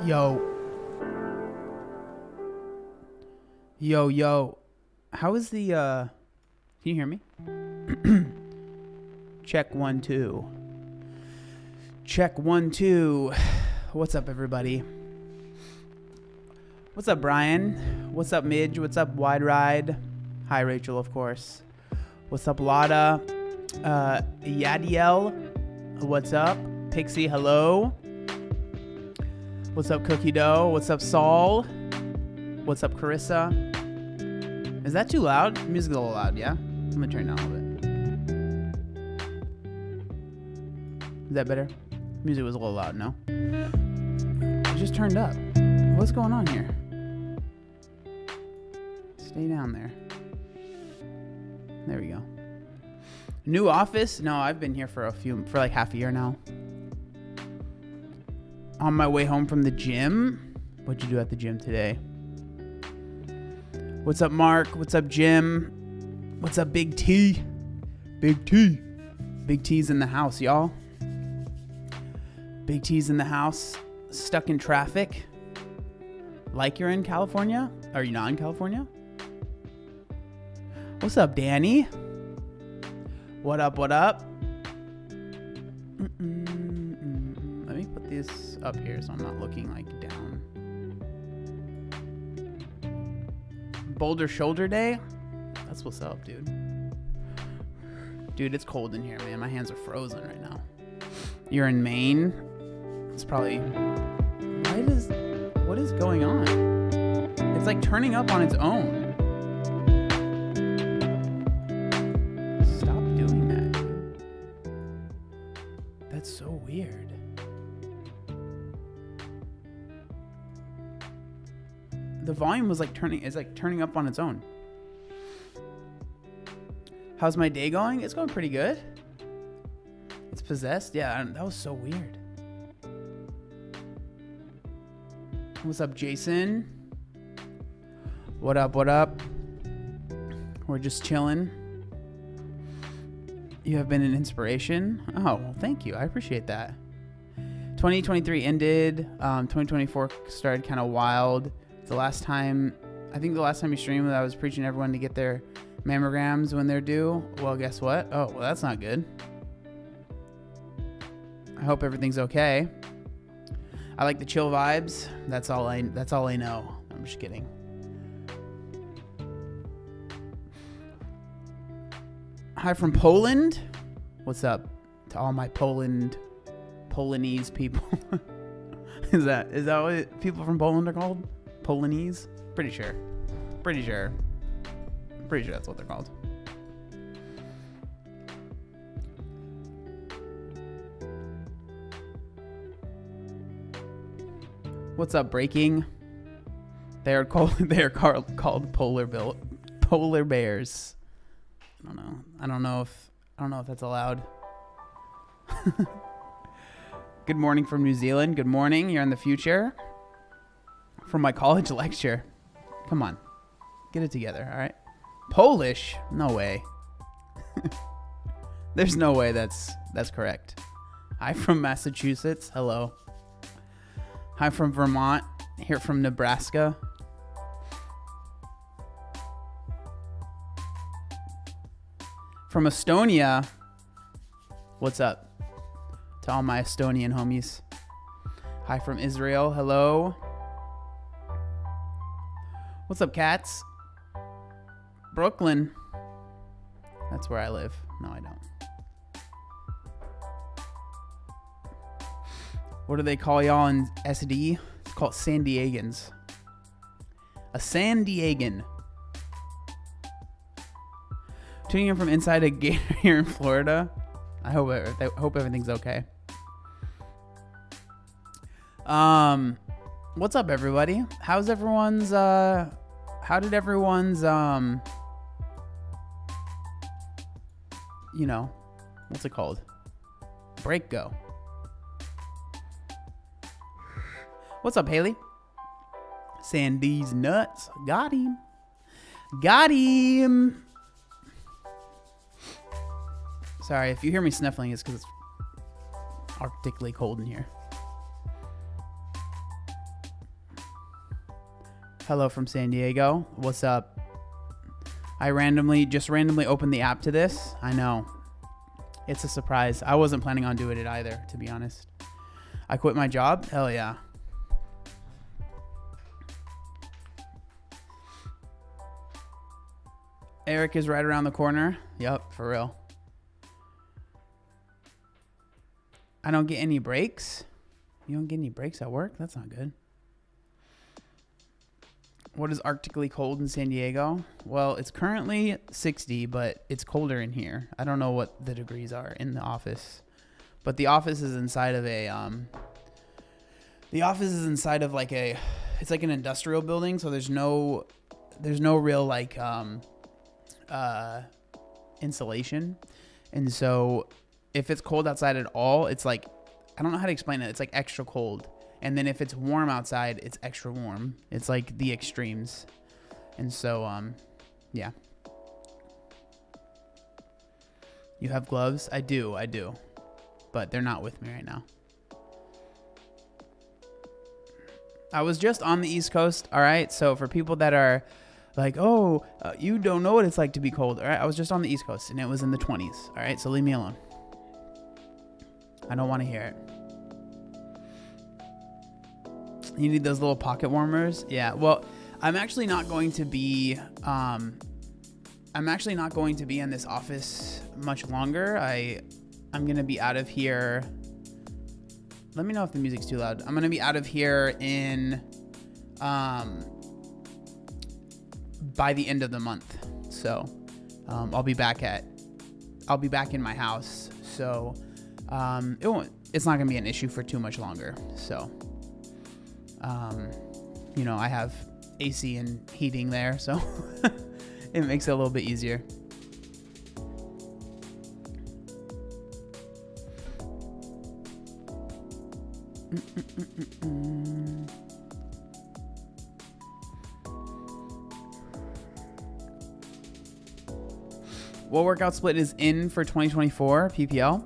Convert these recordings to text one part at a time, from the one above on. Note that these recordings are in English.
Yo. Yo. How is the, can you hear me? Check 1 2. Check 1 2. What's up, everybody? What's up, Brian? What's up, Midge? What's up, Wide Ride? Hi, Rachel, of course. What's up, Lotta? Yadiel? What's up? Pixie, hello. What's up, Cookie Dough? What's up, Saul? What's up, Carissa? Is that too loud? The music's a little loud, yeah? I'm gonna turn it down a little bit. Is that better? Music was a little loud, no? It just turned up. What's going on here? Stay down there. There we go. New office? No, I've been here for like half a year now. On my way home from the gym. What'd you do at the gym today? What's up, Mark? What's up, Jim? What's up, Big T? Big T. Big T's in the house, y'all. Big T's in the house. Stuck in traffic. Like you're in California? Are you not in California? What's up, Danny? What up, what up? Let me put this up here so I'm not looking like down. Boulder Shoulder Day? That's what's up, dude. Dude, it's cold in here, man. My hands are frozen right now. You're in Maine? It's probably... What is going on? It's like turning up on its own. Stop doing that, dude. That's so weird. The volume was like turning up on its own. How's my day going? It's going pretty good. It's possessed? Yeah, that was so weird. What's up, Jason? What up, what up? We're just chilling. You have been an inspiration. Oh, well, thank you. I appreciate that. 2023 ended. 2024 started kind of wild. The last time you streamed, I was preaching everyone to get their mammograms when they're due. Well, guess what? Oh, well, that's not good. I hope everything's okay. I like the chill vibes. That's all I know. I'm just kidding. Hi from Poland. What's up to all my Polonese people? Is that what people from Poland are called? Polonese? Pretty sure that's what they're called. What's up, breaking? They are called polar bears. I don't know if that's allowed. Good morning from New Zealand. Good morning. You're in the future. From my college lecture. Come on. Get it together, all right? Polish? No way. There's no way that's correct. Hi from Massachusetts. Hello. Hi from Vermont. Here from Nebraska. From Estonia. What's up to all my Estonian homies? Hi from Israel. Hello. What's up, cats? Brooklyn. That's where I live. No, I don't. What do they call y'all in SD? It's called San Diegans. A San Diegan. Tuning in from inside a gator here in Florida. I hope everything's okay. What's up, everybody? How's everyone's how did everyone's what's it called? Break go. What's up, Haley? Sandy's nuts. Got him. Sorry, if you hear me sniffling, it's because it's arctically cold in here. Hello from San Diego. What's up? I randomly opened the app to this. I know. It's a surprise. I wasn't planning on doing it either, to be honest. I quit my job? Hell yeah. Eric is right around the corner. Yep, for real. I don't get any breaks. You don't get any breaks at work? That's not good. What is arctically cold in San Diego? Well, it's currently 60, but it's colder in here. I don't know what the degrees are in the office. But the office is inside of it's like an industrial building, so there's no real like insulation. And so if it's cold outside at all, it's like, I don't know how to explain it. It's like extra cold. And then if it's warm outside, it's extra warm. It's like the extremes. And so, yeah. You have gloves? I do. But they're not with me right now. I was just on the East Coast, all right? So for people that are like, you don't know what it's like to be cold, all right? I was just on the East Coast, and it was in the 20s, all right? So leave me alone. I don't want to hear it. You need those little pocket warmers? Yeah, well, I'm actually not going to be in this office much longer. I'm going to be out of here. Let me know if the music's too loud. I'm going to be out of here in by the end of the month. So, I'll be back in my house. So, it's not going to be an issue for too much longer. So, I have AC and heating there, so it makes it a little bit easier. What workout split is in for 2024 PPL?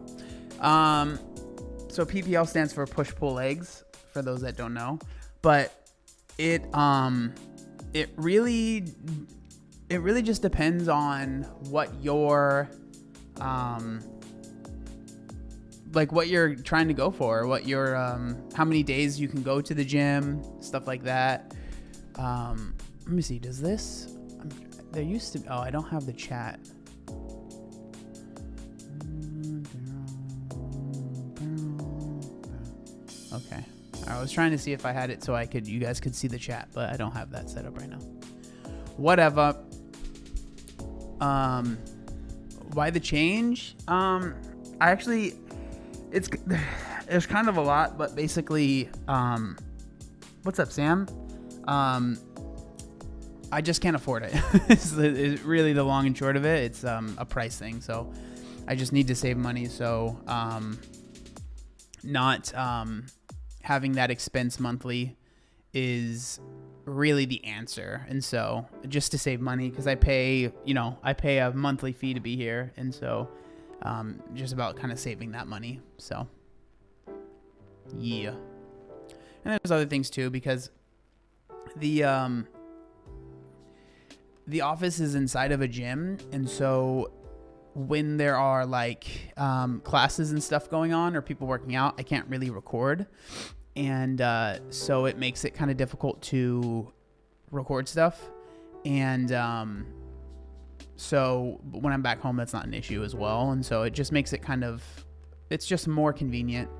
So PPL stands for push-pull legs, for those that don't know. But it really just depends on what your what you're trying to go for, what your how many days you can go to the gym, stuff like that. Let me see. Does this? There used to. Oh, I don't have the chat. Okay. I was trying to see if I had it so you guys could see the chat, but I don't have that set up right now. Whatever. Why the change? There's kind of a lot, but basically, what's up, Sam? I just can't afford it. It's really the long and short of it. It's a price thing, so I just need to save money. So not having that expense monthly is really the answer. And so just to save money, because I pay a monthly fee to be here, and so just about kind of saving that money. So yeah. And there's other things too, because the office is inside of a gym, and so when there are like classes and stuff going on or people working out, I can't really record, and so it makes it kind of difficult to record stuff. And so when I'm back home, that's not an issue as well, and so it just makes it it's just more convenient,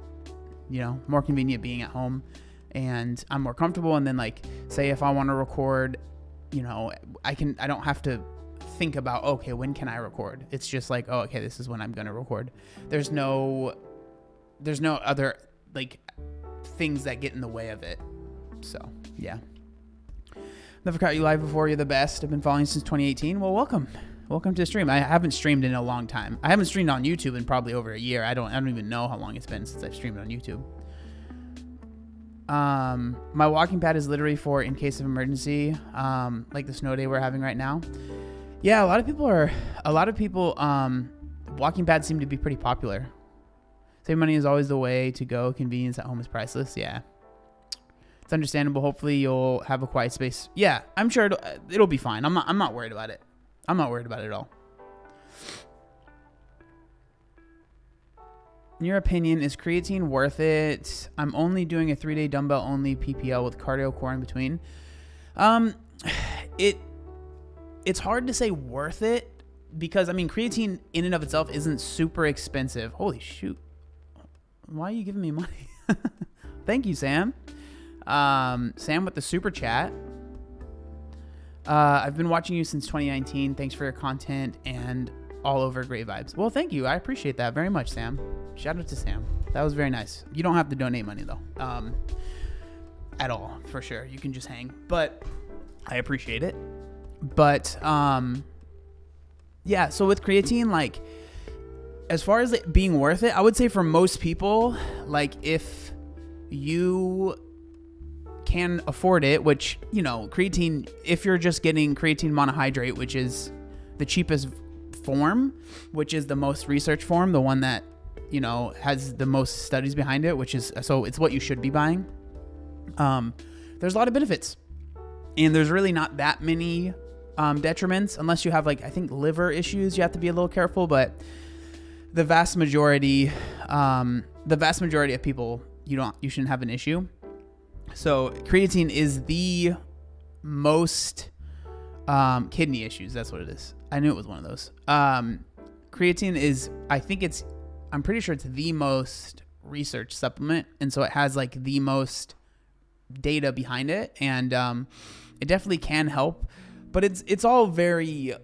more convenient being at home, and I'm more comfortable. And then, like, say if I want to record, I don't have to think about, okay, when can I record? It's just like, oh, okay, this is when I'm going to record. There's no other like things that get in the way of it. So yeah. Never caught you live before. You're the best. I've been following you since 2018. Well, welcome to the stream. I haven't streamed in a long time. I haven't streamed on YouTube in probably over a year. I don't even know how long it's been since I've streamed on YouTube. My walking pad is literally for in case of emergency, like the snow day we're having right now. Yeah, a lot of people, walking pads seem to be pretty popular. Save money is always the way to go. Convenience at home is priceless. Yeah. It's understandable. Hopefully you'll have a quiet space. Yeah, I'm sure it'll be fine. I'm not worried about it. I'm not worried about it at all. In your opinion, is creatine worth it? I'm only doing a 3-day dumbbell only PPL with cardio core in between. It's hard to say worth it, because creatine in and of itself isn't super expensive. Holy shoot. Why are you giving me money? Thank you, Sam. Sam with the super chat. I've been watching you since 2019. Thanks for your content and all over great vibes. Well, thank you. I appreciate that very much, Sam. Shout out to Sam. That was very nice. You don't have to donate money though. At all, for sure. You can just hang, but I appreciate it. But, yeah, so with creatine, like, as far as it being worth it, I would say for most people, like, if you can afford it, which, creatine, if you're just getting creatine monohydrate, which is the cheapest form, which is the most research form, the one that, has the most studies behind it, so it's what you should be buying. There's a lot of benefits, and there's really not that many detriments, unless you have, like, I think liver issues. You have to be a little careful, but the vast majority of people, you shouldn't have an issue. So creatine is the most kidney issues. That's what it is. I knew it was one of those. Creatine is, I'm pretty sure it's the most research supplement, and so it has like the most data behind it, and it definitely can help. But it's all very,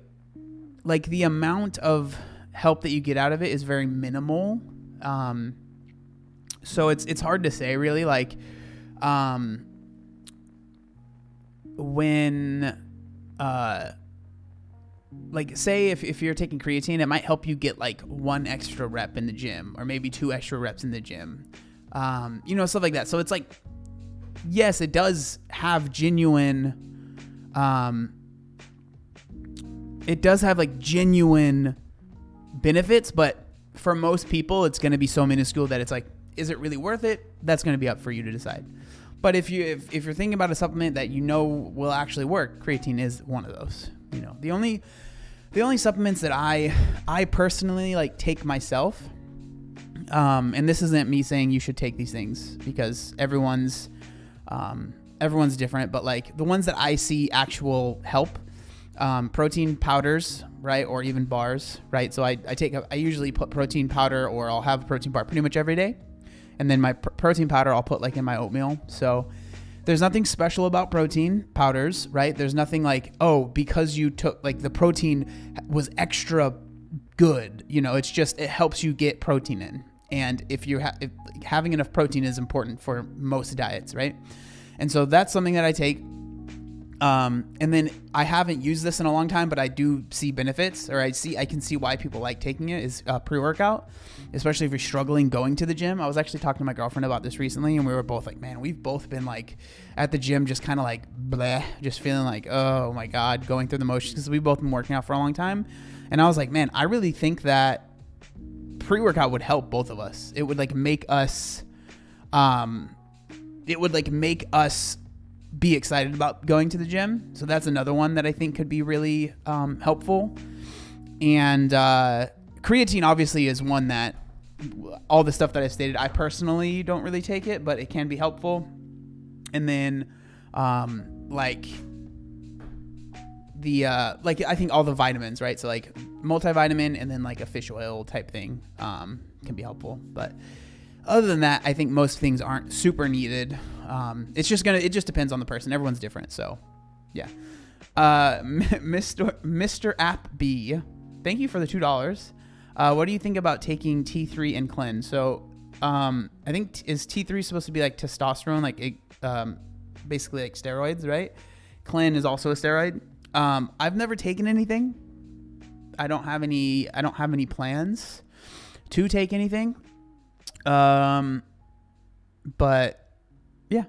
like, the amount of help that you get out of it is very minimal. So it's hard to say, really. Like, when, like, say if you're taking creatine, it might help you get like 1 extra rep in the gym, or maybe 2 extra reps in the gym, stuff like that. So it's like, yes, it does have genuine, benefits, but for most people, it's going to be so minuscule that it's like, is it really worth it? That's going to be up for you to decide. But if you're thinking about a supplement that will actually work, creatine is one of those. The only supplements that I personally like take myself, and this isn't me saying you should take these things, because everyone's different, but like the ones that I see actual help, protein powders, right? Or even bars, right? So I usually put protein powder, or I'll have a protein bar pretty much every day. And then my protein powder I'll put like in my oatmeal. So there's nothing special about protein powders, right? There's nothing like, oh, because you took like the protein was extra good. You know, it's just, it helps you get protein in. And if having enough protein is important for most diets, right? And so that's something that I take. And then I haven't used this in a long time, but I do see benefits, or I can see why people like taking it, is pre-workout, especially if you're struggling going to the gym. I was actually talking to my girlfriend about this recently, and we were both like, man, we've both been like at the gym, just kind of like bleh, just feeling like, oh my God, going through the motions, because we've both been working out for a long time. And I was like, man, I really think that pre-workout would help both of us. It would like make us, be excited about going to the gym. So that's another one that I think could be really helpful. And creatine obviously is one that, all the stuff that I stated, I personally don't really take it, but it can be helpful. And then like I think all the vitamins, right? So like multivitamin and then like a fish oil type thing can be helpful. But other than that, I think most things aren't super needed. It just depends on the person. Everyone's different. So yeah. Mr. App B, thank you for the $2. What do you think about taking T3 and Clen? So, I think is T3 supposed to be like testosterone, like, basically like steroids, right? Clen is also a steroid. I've never taken anything. I don't have any plans to take anything. But yeah,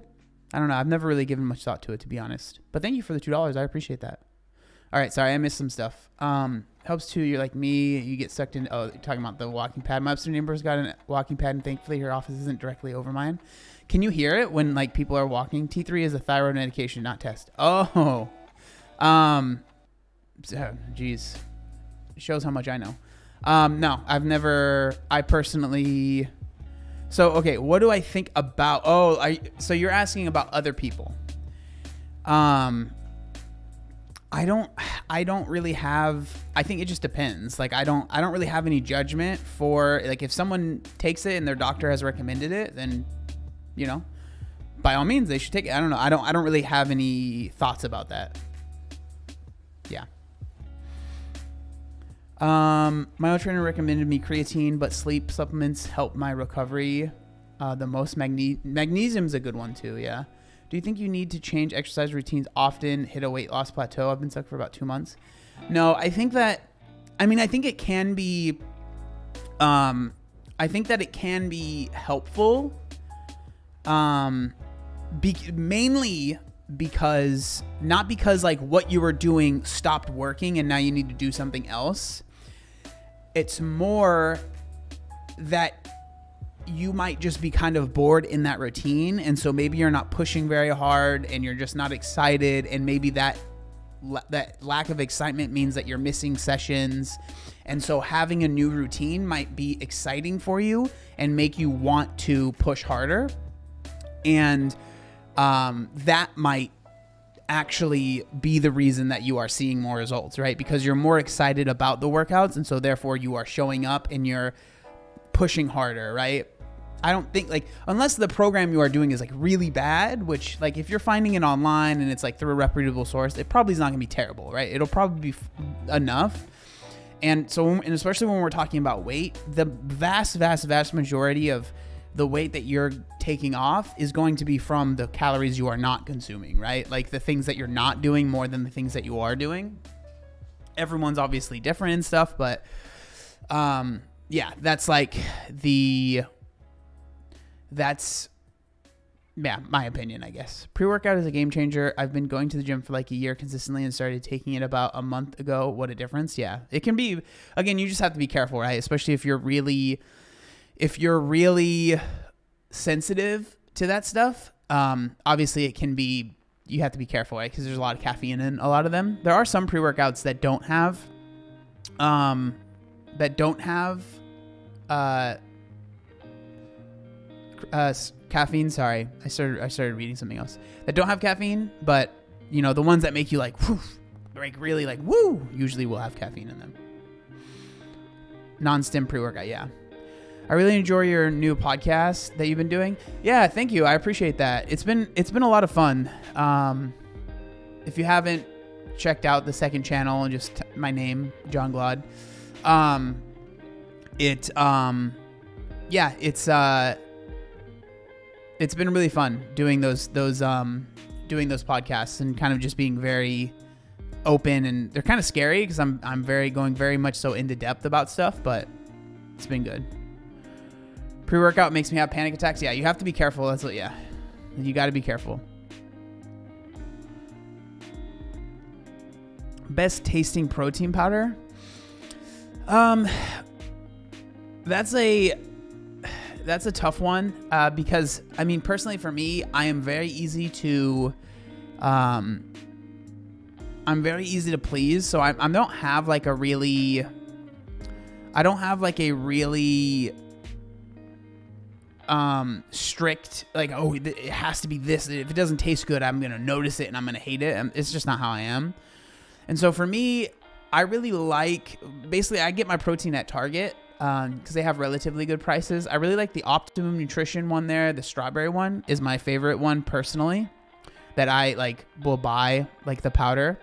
I don't know. I've never really given much thought to it, to be honest, but thank you for the $2. I appreciate that. All right. Sorry. I missed some stuff. Helps too. You're like me. You get sucked in. Oh, you're talking about the walking pad. My upstairs neighbor's got a walking pad, and thankfully her office isn't directly over mine. Can you hear it when like people are walking? T3 is a thyroid medication, not test. Oh, geez, it shows how much I know. No, I personally. So, okay, what do I think about, so you're asking about other people. I don't really have, I think it just depends. Like, I don't really have any judgment for, like, if someone takes it and their doctor has recommended it, then, you know, by all means they should take it. I don't know. I don't really have any thoughts about that. Yeah. My old trainer recommended me creatine, but sleep supplements help my recovery the most. Magnesium's a good one too. Yeah. Do you think you need to change exercise routines often, hit a weight loss plateau? I've been stuck for about 2 months. No, I think it can be, I think that it can be helpful. Mainly because, not because like what you were doing stopped working and now you need to do something else. It's more that you might just be kind of bored in that routine. And so maybe you're not pushing very hard and you're just not excited. And maybe that lack of excitement means that you're missing sessions. And so having a new routine might be exciting for you and make you want to push harder. And that might actually be the reason that you are seeing more results, right? Because you're more excited about the workouts, and so therefore you are showing up and you're pushing harder, right? I don't think, like, unless the program you are doing is like really bad, which, like, if you're finding it online and it's like through a reputable source, it probably is not gonna be terrible, right? It'll probably be enough. And so, and especially when we're talking about weight, the vast majority of the weight that you're taking off is going to be from the calories you are not consuming, right? Like the things that you're not doing more than the things that you are doing. Everyone's obviously different and stuff, but yeah, that's my opinion, I guess. Pre-workout is a game changer. I've been going to the gym for like a year consistently and started taking it about a month ago. What a difference. Yeah, it can be. Again, you just have to be careful, right? Especially if you're really sensitive to that stuff. Obviously it can be, you have to be careful, right? Because there's a lot of caffeine in a lot of them. There are some pre-workouts that don't have caffeine. Sorry, I started reading something else. That don't have caffeine, but you know, the ones that make you like, whoo, like really like woo, usually will have caffeine in them. Non-stim pre-workout, yeah. I really enjoy your new podcast that you've been doing. Yeah, thank you. I appreciate that. It's been a lot of fun. If you haven't checked out the second channel and just my name, John Glod, it's been really fun doing those podcasts and kind of just being very open, and they're kind of scary because I'm going very much so into depth about stuff, but it's been good. Pre-workout makes me have panic attacks. Yeah, you have to be careful. You got to be careful. Best tasting protein powder. That's a tough one because I mean, personally for me, I am very easy to please. So I don't have like a really strict, like, oh, it has to be this. If it doesn't taste good, I'm gonna notice it and I'm gonna hate it. It's just not how I am. And so for me, I really like, basically I get my protein at Target because they have relatively good prices. I really like the Optimum Nutrition one there. The strawberry one is my favorite one personally that I like will buy, like the powder.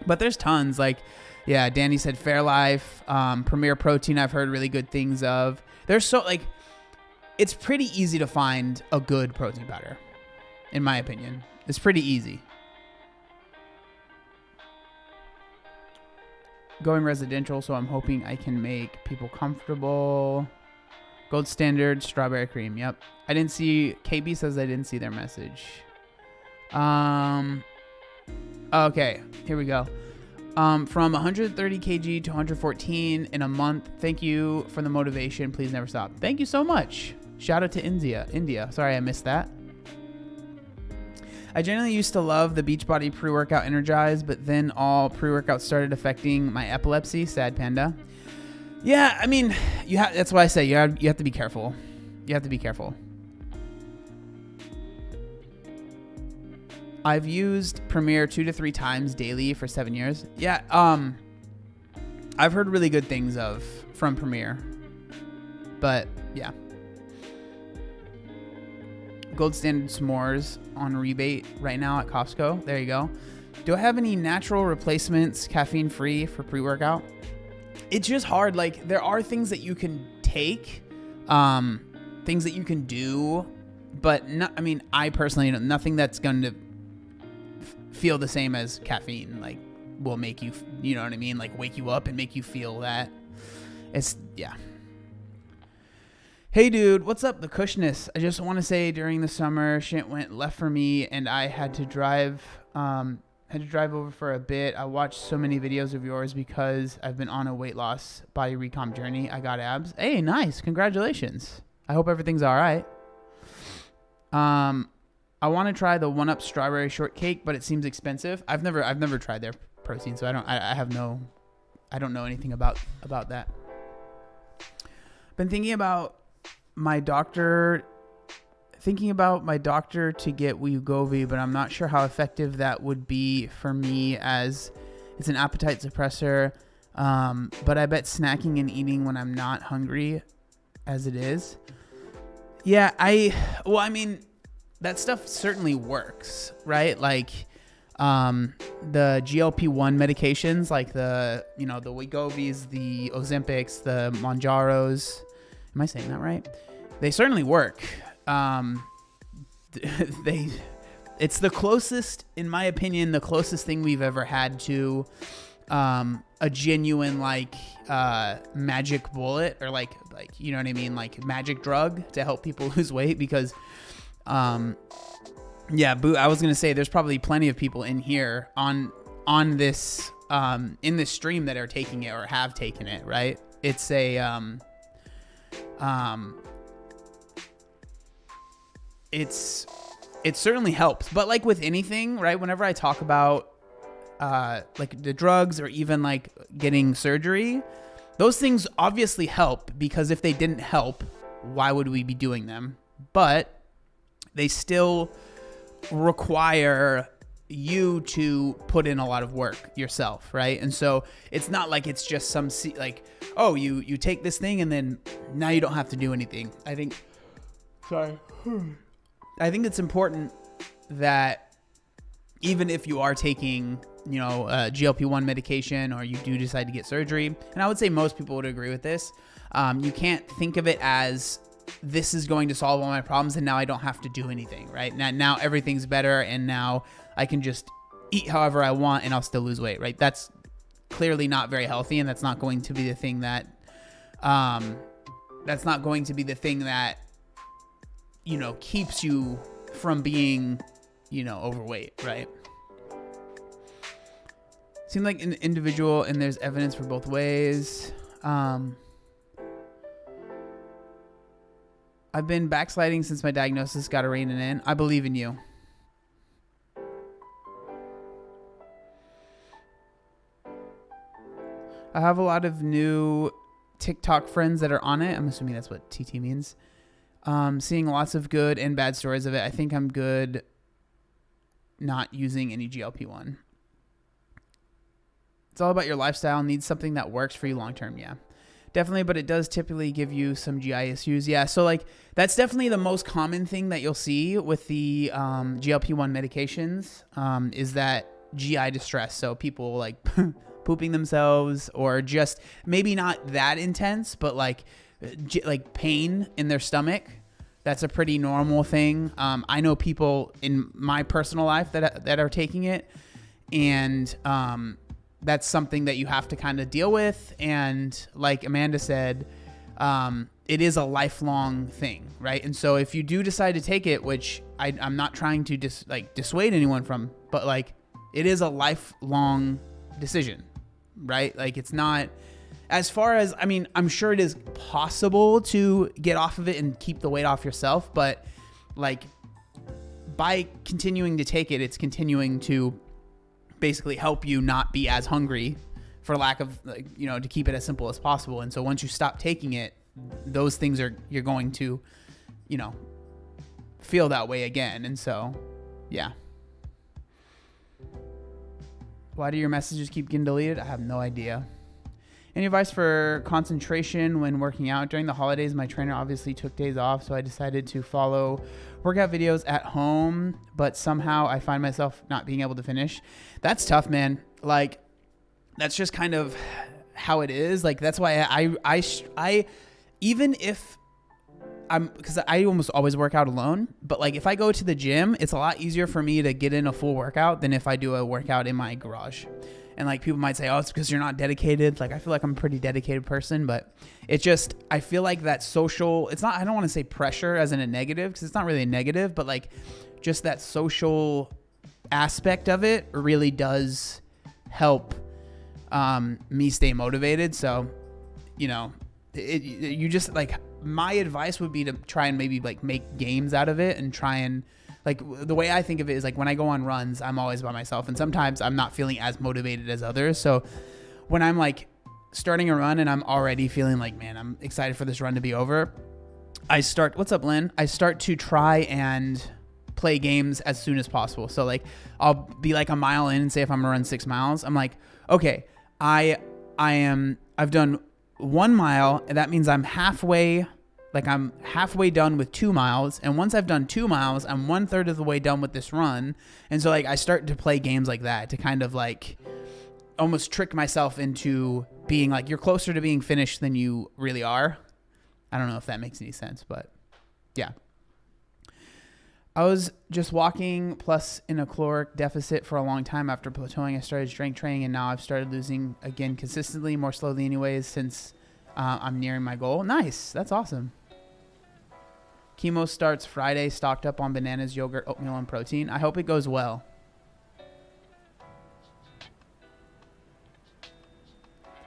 But there's tons, like, yeah, Danny said Fairlife, Premier Protein I've heard really good things of. There's so, like, it's pretty easy to find a good protein powder, in my opinion. It's pretty easy. Going residential, so I'm hoping I can make people comfortable. Gold standard, strawberry cream. Yep. I didn't see, KB says I didn't see their message. Okay, here we go. From 130 kg to 114 in a month. Thank you for the motivation. Please never stop. Thank you so much. Shout out to India. Sorry, I missed that. I generally used to love the Beachbody pre-workout Energize, but then all pre-workouts started affecting my epilepsy. Sad panda. Yeah, I mean, that's why I say you have to be careful. You have to be careful. I've used Premier 2 to 3 times daily for 7 years. Yeah, I've heard really good things from Premier, but yeah. Gold standard s'mores on rebate right now at Costco. There you go. Do I have any natural replacements, caffeine free, for pre-workout? It's just hard. Like, there are things that you can take, things that you can do, but not, I mean, I personally, nothing that's going to feel the same as caffeine, like, will make you, you know what I mean? Like, wake you up and make you feel that. Yeah. Hey dude, what's up, the Cushness? I just want to say during the summer, shit went left for me and I had to drive over for a bit. I watched so many videos of yours because I've been on a weight loss body recomp journey. I got abs. Hey, nice. Congratulations. I hope everything's all right. I want to try the 1UP strawberry shortcake, but it seems expensive. I've never tried their protein, so I don't know anything about that. Been thinking about my doctor to get Wegovy, but I'm not sure how effective that would be for me as it's an appetite suppressor. But I bet snacking and eating when I'm not hungry as it is. Yeah, I mean, that stuff certainly works, right? Like, the GLP-1 medications, like the Wegovys, the Ozempics, the Mounjaros. Am I saying that right? They certainly work. It's the closest, in my opinion, the closest thing we've ever had to a genuine magic bullet, or like you know what I mean, like magic drug to help people lose weight. Because I was gonna say there's probably plenty of people in here on this in this stream that are taking it or have taken it, right? It's it certainly helps, but like with anything, right? Whenever I talk about like the drugs or even like getting surgery, those things obviously help, because if they didn't help, why would we be doing them? But they still require you to put in a lot of work yourself, right? And so it's not like it's just some like, oh, you take this thing and then now you don't have to do anything. I think it's important that even if you are taking, GLP-1 medication, or you do decide to get surgery, and I would say most people would agree with this, you can't think of it as this is going to solve all my problems and now I don't have to do anything, right? Now everything's better and now I can just eat however I want and I'll still lose weight, right? That's clearly not very healthy, and that's not going to be the thing that keeps you from being, overweight, right? Seem like an individual, and there's evidence for both ways. I've been backsliding since my diagnosis. Got to rein it in. I believe in you. I have a lot of new TikTok friends that are on it. I'm assuming that's what TT means. Seeing lots of good and bad stories of it. I think I'm good not using any GLP-1. It's all about your lifestyle. Needs something that works for you long term. Yeah, definitely. But it does typically give you some GI issues. Yeah. So that's definitely the most common thing that you'll see with the GLP-1 medications is that GI distress. So people pooping themselves, or just maybe not that intense, but like pain in their stomach. That's a pretty normal thing. I know people in my personal life that are taking it, and that's something that you have to kind of deal with. And like Amanda said, it is a lifelong thing, right? And so if you do decide to take it, which I'm not trying to dissuade anyone from, but it is a lifelong decision, right? It's not, as far as, I'm sure it is possible to get off of it and keep the weight off yourself, but by continuing to take it, it's continuing to basically help you not be as hungry, for lack of, to keep it as simple as possible. And so once you stop taking it, those things you're going to, feel that way again. And so, yeah. Why do your messages keep getting deleted? I have no idea. Any advice for concentration when working out? During the holidays, my trainer obviously took days off, so I decided to follow workout videos at home, but somehow I find myself not being able to finish. That's tough, man. That's just kind of how it is. That's why I even if because I almost always work out alone, but if I go to the gym, it's a lot easier for me to get in a full workout than if I do a workout in my garage. And people might say, oh, it's because you're not dedicated. I feel like I'm a pretty dedicated person, but it's just, I feel like that social, it's not, I don't want to say pressure as in a negative, because it's not really a negative, but just that social aspect of it really does help me stay motivated. So, you just my advice would be to try and maybe make games out of it, and try and the way I think of it is when I go on runs, I'm always by myself, and sometimes I'm not feeling as motivated as others. So when I'm starting a run and I'm already feeling man, I'm excited for this run to be over, what's up, Lynn? I start to try and play games as soon as possible. So I'll be a mile in, and say if I'm gonna run 6 miles, I'm okay, I've done 1 mile, and that means I'm halfway done with 2 miles. And once I've done 2 miles, I'm 1/3 of the way done with this run. And so I start to play games like that to kind of almost trick myself into being you're closer to being finished than you really are. I don't know if that makes any sense, but yeah. I was just walking plus in a caloric deficit for a long time. After plateauing, I started strength training, and now I've started losing again consistently, more slowly anyways, since I'm nearing my goal. Nice. That's awesome. Chemo starts Friday, stocked up on bananas, yogurt, oatmeal, and protein. I hope it goes well.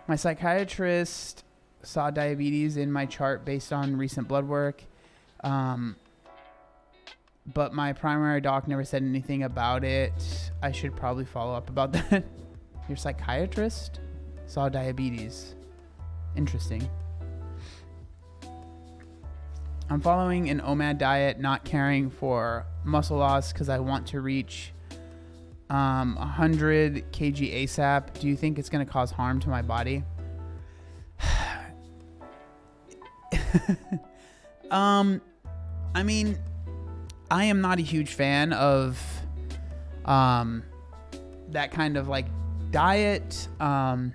My psychiatrist saw diabetes in my chart based on recent blood work. But my primary doc never said anything about it. I should probably follow up about that. Your psychiatrist saw diabetes. Interesting. I'm following an OMAD diet, not caring for muscle loss because I want to reach 100 kg ASAP. Do you think it's going to cause harm to my body? I mean, I am not a huge fan of that kind of like diet. I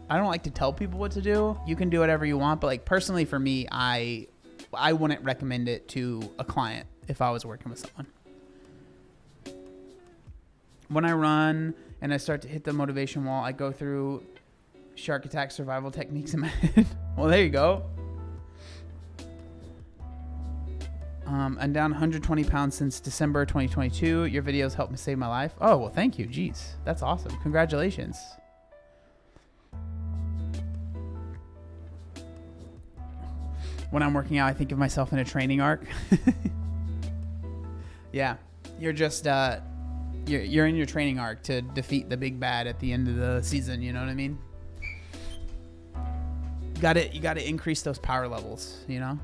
don't like to tell people what to do. You can do whatever you want, but like personally for me, I wouldn't recommend it to a client if I was working with someone. When I run and I start to hit the motivation wall, I go through shark attack survival techniques in my head. Well, there you go. I'm down 120 pounds since December 2022. Your videos helped me save my life. Oh, well, thank you. Jeez, that's awesome. Congratulations. When I'm working out, I think of myself in a training arc. Yeah, you're just you're in your training arc to defeat the big bad at the end of the season. You know what I mean? You got to increase those power levels. You know.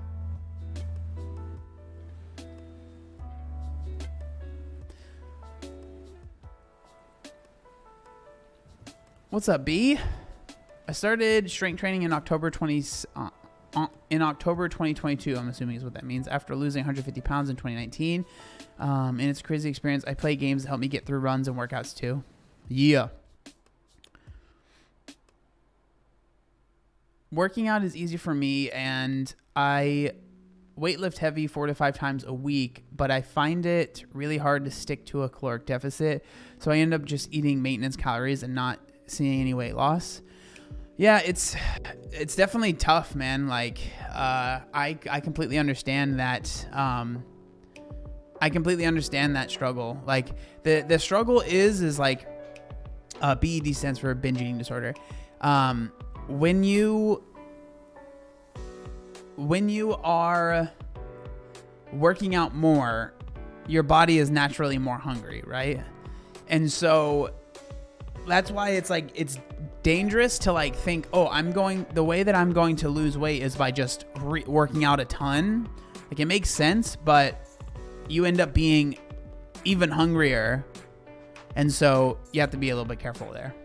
What's up, B? I started strength training in October 2022. I'm assuming is what that means. After losing 150 pounds in 2019, and it's a crazy experience. I play games that help me get through runs and workouts too. Yeah. Working out is easy for me, and I weightlift heavy 4 to 5 times a week, but I find it really hard to stick to a caloric deficit. So I end up just eating maintenance calories and not seeing any weight loss. Yeah, it's definitely tough, man. Like, I completely understand that. I completely understand that struggle. Like, the struggle is like, BED stands for binge eating disorder. When you are working out more, your body is naturally more hungry, right? And so that's why it's like, it's dangerous to like think, oh, the way that I'm going to lose weight is by just working out a ton. Like, it makes sense, but you end up being even hungrier. And so you have to be a little bit careful there.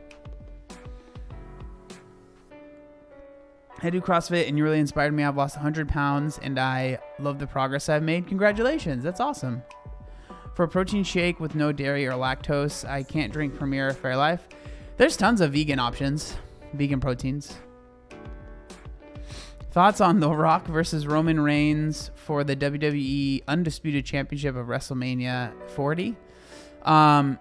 I do CrossFit and you really inspired me. I've lost 100 pounds and I love the progress I've made. Congratulations. That's awesome. For a protein shake with no dairy or lactose, I can't drink Premier Fairlife. There's tons of vegan options, vegan proteins. Thoughts on The Rock versus Roman Reigns for the WWE Undisputed Championship of WrestleMania 40? I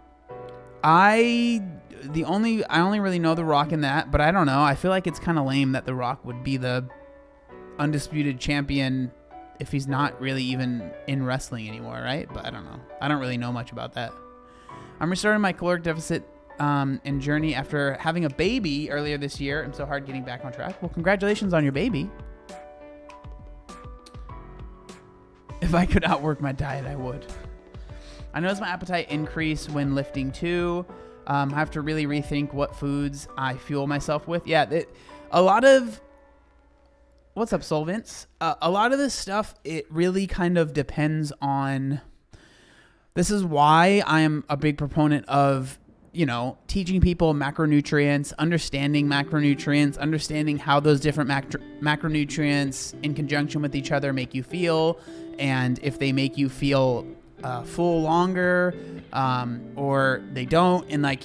only really know The Rock in that, but I don't know. I feel like it's kind of lame that The Rock would be the undisputed champion if he's not really even in wrestling anymore, right? But I don't know. I don't really know much about that. I'm restarting my caloric deficit and journey after having a baby earlier this year. I'm so hard getting back on track. Well, congratulations on your baby. If I could outwork my diet, I would. I notice my appetite increase when lifting too. I have to really rethink what foods I fuel myself with. Yeah, a lot of... What's up, Solvents? A lot of this stuff, it really kind of depends on... This is why I am a big proponent of, teaching people macronutrients, understanding macronutrients, understanding how those different macronutrients in conjunction with each other make you feel, and if they make you feel full longer, or they don't. And like,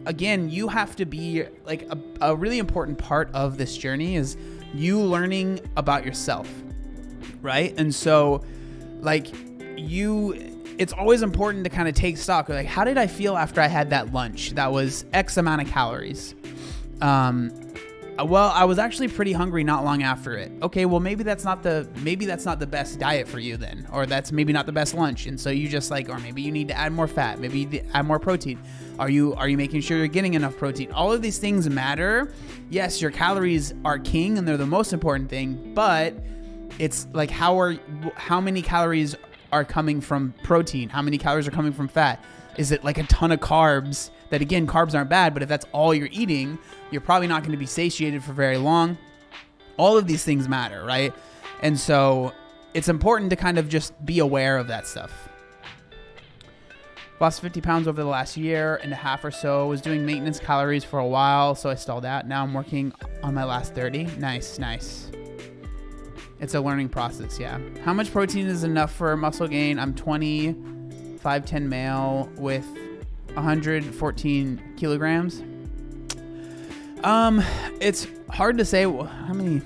again, you have to be like a really important part of this journey is you learning about yourself, right? And so like it's always important to kind of take stock. Like, how did I feel after I had that lunch that was X amount of calories? Well, I was actually pretty hungry not long after it. Okay, well, maybe that's not the best diet for you then, or that's maybe not the best lunch. And so you just or maybe you need to add more fat, maybe you need to add more protein. Are you making sure you're getting enough protein? All of these things matter. Yes, your calories are king and they're the most important thing, but it's like, how many calories are coming from protein? How many calories are coming from fat? Is it like a ton of carbs? That, again, carbs aren't bad, but if that's all you're eating, you're probably not going to be satiated for very long. All of these things matter, right? And so it's important to kind of just be aware of that stuff. Lost 50 pounds over the last year and a half or so. Was doing maintenance calories for a while, so I stalled out. Now I'm working on my last 30. Nice. It's a learning process, yeah. How much protein is enough for muscle gain? I'm 20, 5'10" male with 114 kilograms. It's hard to say how many.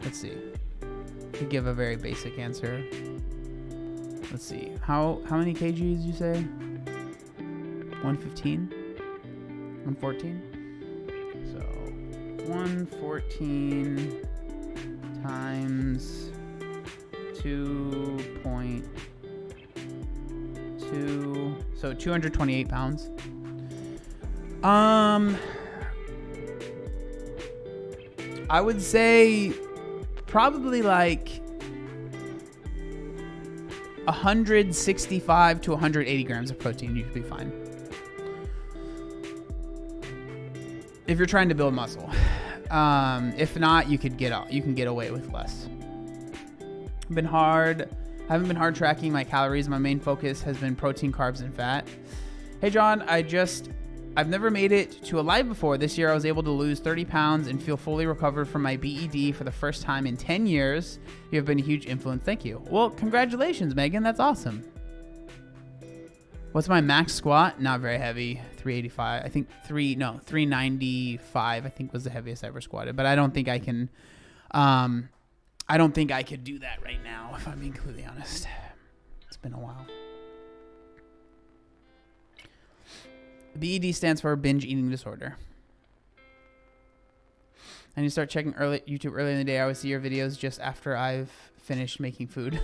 Let's see. To give a very basic answer. Let's see. How many kgs did you say? 115? 114? So 114 times 2.2, so 228 pounds. I would say probably like 165 to 180 grams of protein. You should be fine if you're trying to build muscle. If not, you can get away with less. I haven't been hard tracking my calories. My main focus has been protein, carbs, and fat. Hey John, I've never made it to a live before. This year I was able to lose 30 pounds and feel fully recovered from my BED for the first time in 10 years. You have been a huge influence. Thank you. Well, congratulations, Megan. That's awesome. What's my max squat? Not very heavy. 385. I think 395 I think was the heaviest I ever squatted. But I don't think I can I don't think I could do that right now, if I'm being completely honest. It's been a while. BED stands for binge eating disorder. I need to start checking YouTube early in the day. I always see your videos just after I've finished making food.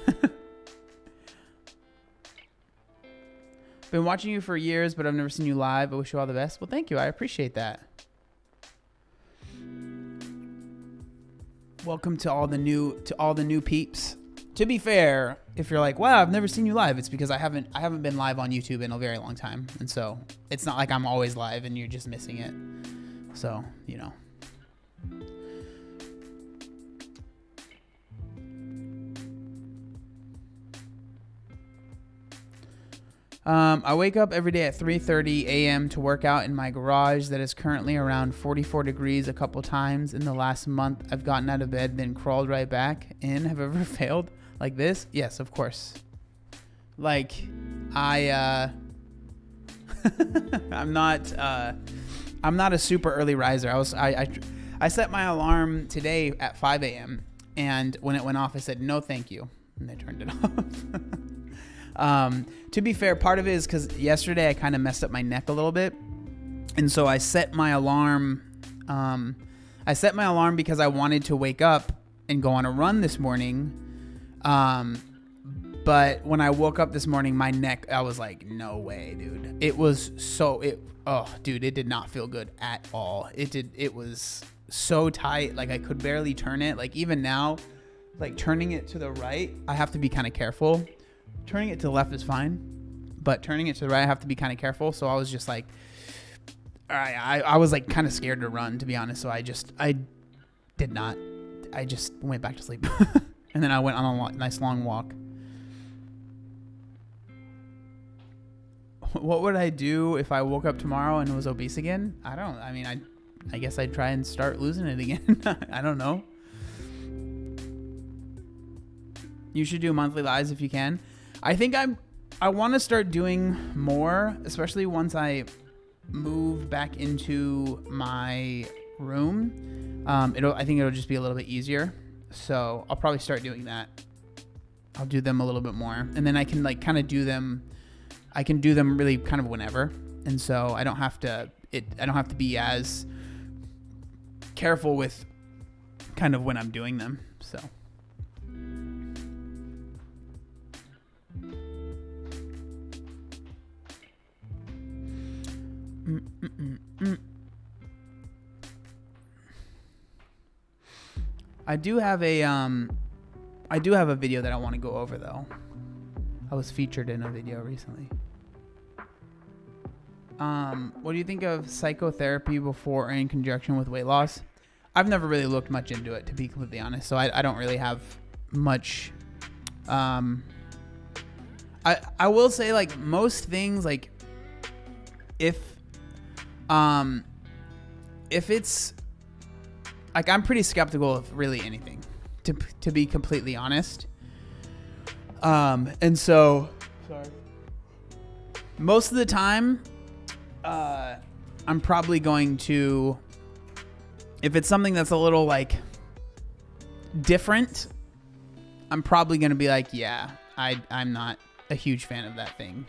Been watching you for years, but I've never seen you live. I wish you all the best. Well, thank you. I appreciate that. Welcome to all the new peeps. To be fair, if you're like, wow, I've never seen you live, it's because I haven't been live on YouTube in a very long time. And so it's not like I'm always live and you're just missing it. So, you know. I wake up every day at 3:30 a.m. to work out in my garage that is currently around 44 degrees a couple times. In the last month, I've gotten out of bed, then crawled right back in. Have I ever failed like this? Yes, of course. Like, I'm not a super early riser. I set my alarm today at 5 a.m. and when it went off, I said, no, thank you. And they turned it off. To be fair, part of it is because yesterday I kind of messed up my neck a little bit. And so I set my alarm. Because I wanted to wake up and go on a run this morning. But when I woke up this morning, my neck, I was like, no way, dude. It did not feel good at all. It was so tight. Like I could barely turn it. Like even now, like turning it to the right, I have to be kind of careful. Turning it to the left is fine, but turning it to the right, I have to be kind of careful. So I was just like, all right, I was like kind of scared to run, to be honest. So I just went back to sleep. And then I went on a nice long walk. What would I do if I woke up tomorrow and was obese again? I guess I'd try and start losing it again. I don't know. You should do monthly lives if you can. I think I want to start doing more, especially once I move back into my room. I think it'll just be a little bit easier. So I'll probably start doing that. I'll do them a little bit more, and then I can like kind of do them. I can do them really kind of whenever, and so I don't have to be as careful with kind of when I'm doing them. So. I do have a video that I want to go over though. I was featured in a video recently. What do you think of psychotherapy before or in conjunction with weight loss? I've never really looked much into it, to be completely honest. So I don't really have much. I will say like most things, like if it's like, I'm pretty skeptical of really anything, to be completely honest. And so, sorry. Most of the time, I'm probably going to, if it's something that's a little like different, I'm probably going to be like, yeah, I'm not a huge fan of that thing.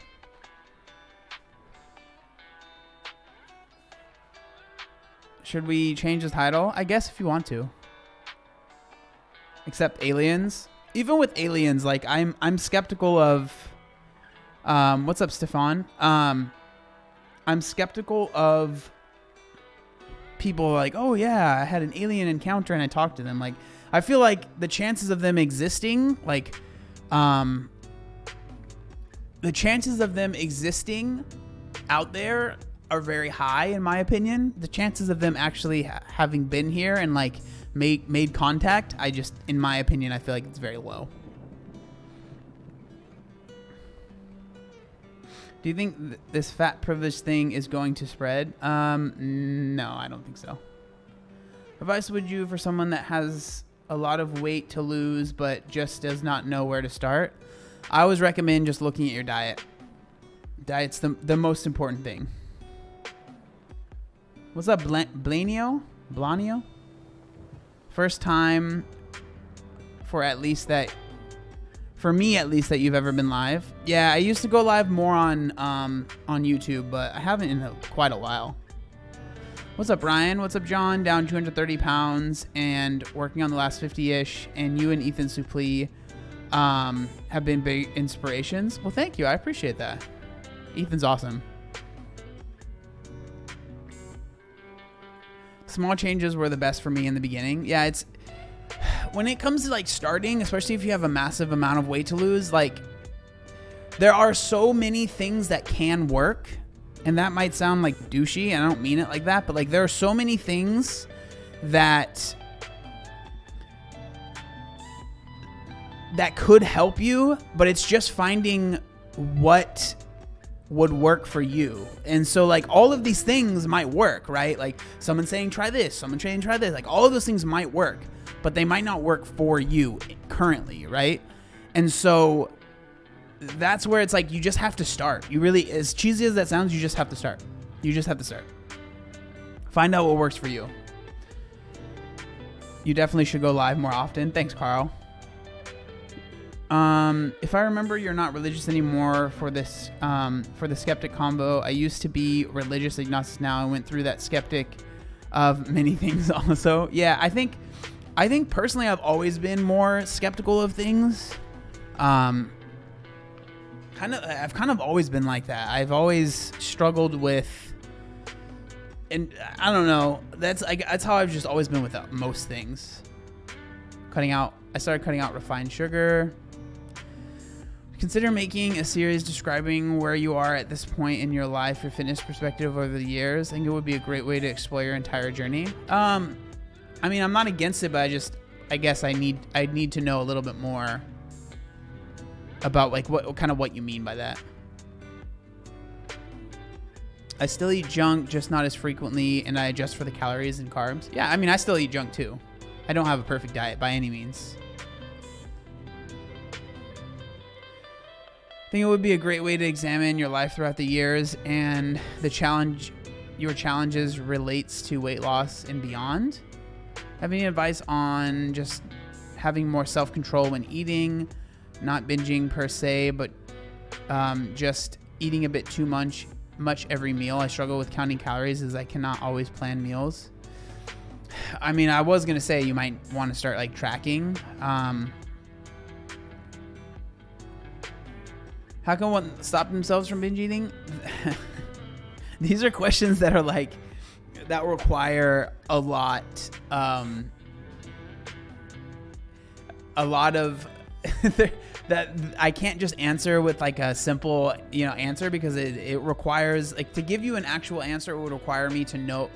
Should we change the title? I guess if you want to. Except aliens. Even with aliens, like I'm skeptical of what's up, Stefan? I'm skeptical of people like, oh yeah, I had an alien encounter and I talked to them. Like, I feel like the chances of them existing, like, the chances of them existing out there are very high, in my opinion. The chances of them actually having been here and like made contact, in my opinion, I feel like it's very low. Do you think this fat privilege thing is going to spread? No, I don't think so. Advice would you for someone that has a lot of weight to lose but just does not know where to start? I always recommend just looking at your diet. Diet's the most important thing. What's up, Blanio? First time for me at least that you've ever been live. Yeah, I used to go live more on YouTube, but I haven't in quite a while. What's up, Ryan? What's up, John? Down 230 pounds and working on the last 50-ish. And you and Ethan Suplee have been big inspirations. Well, thank you. I appreciate that. Ethan's awesome. Small changes were the best for me in the beginning. Yeah, it's when it comes to like starting, especially if you have a massive amount of weight to lose, like there are so many things that can work, and that might sound like douchey, and I don't mean it like that, but like there are so many things that could help you, but it's just finding what would work for you. And so like all of these things might work, right? Like someone saying try this, someone saying try this, like all of those things might work, but they might not work for you currently, right? And so that's where it's like you just have to start. You really, as cheesy as that sounds, you just have to start. You just have to start. Find out what works for you. You definitely should go live more often. Thanks, Carl. If I remember, you're not religious anymore for this, for the skeptic combo. I used to be religious agnostic. Now I went through that skeptic of many things also. Yeah, I think personally I've always been more skeptical of things. I've kind of always been like that. I've always struggled with, and I don't know, that's how I've just always been with most things. I started cutting out refined sugar. Consider making a series describing where you are at this point in your life, your fitness perspective over the years. I think it would be a great way to explore your entire journey. I mean, I'm not against it, but I guess I need to know a little bit more about like what you mean by that. I still eat junk, just not as frequently, and I adjust for the calories and carbs. Yeah, I mean, I still eat junk too. I don't have a perfect diet by any means. I think it would be a great way to examine your life throughout the years and your challenges relates to weight loss and beyond. Have any advice on just having more self-control when eating, not binging per se, but just eating a bit too much every meal? I struggle with counting calories as I cannot always plan meals. I mean, I was going to say you might want to start like tracking. How can one stop themselves from binge eating? These are questions that are like, that require a lot of that I can't just answer with like a simple, answer, because it requires, like, to give you an actual answer, it would require me to know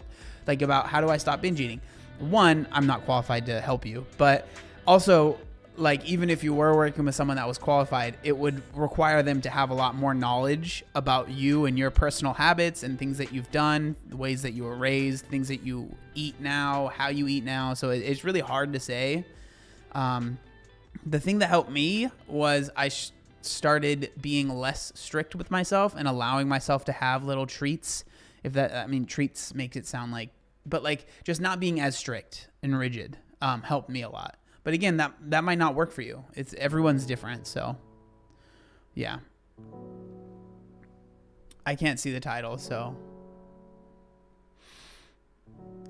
like about how do I stop binge eating. One, I'm not qualified to help you, but also, like, even if you were working with someone that was qualified, it would require them to have a lot more knowledge about you and your personal habits and things that you've done, the ways that you were raised, things that you eat now, how you eat now. So it's really hard to say. The thing that helped me was I started being less strict with myself and allowing myself to have little treats. If that, I mean, treats makes it sound like, but like just not being as strict and rigid helped me a lot. But again, that might not work for you. Everyone's different. So yeah, I can't see the title, so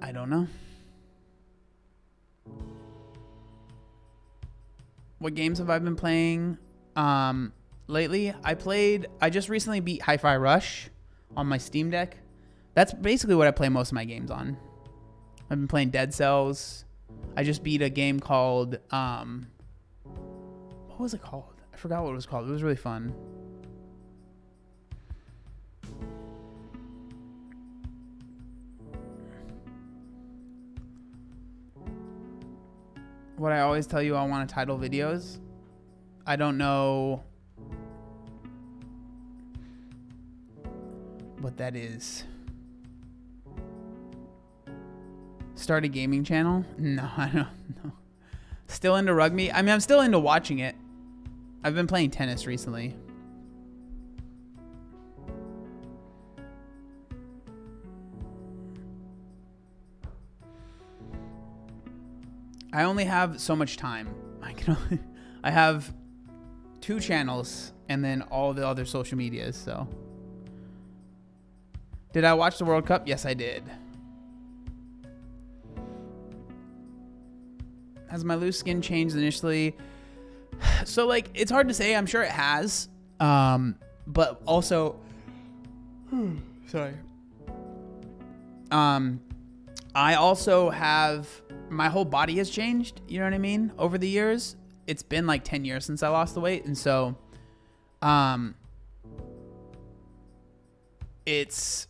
I don't know. What games have I been playing lately? I just recently beat Hi-Fi Rush on my Steam Deck. That's basically what I play most of my games on. I've been playing Dead Cells. I just beat a game called, what was it called? I forgot what it was called. It was really fun. What I always tell you I want to title videos. I don't know what that is. Start a gaming channel? No, I don't know. Still into rugby? I mean, I'm still into watching it. I've been playing tennis recently. I only have so much time. I have 2 channels and then all the other social medias, so. Did I watch the World Cup? Yes, I did. Has my loose skin changed initially? So like, it's hard to say. I'm sure it has. But also, sorry. I also have, my whole body has changed. You know what I mean? Over the years, it's been like 10 years since I lost the weight. And so, it's,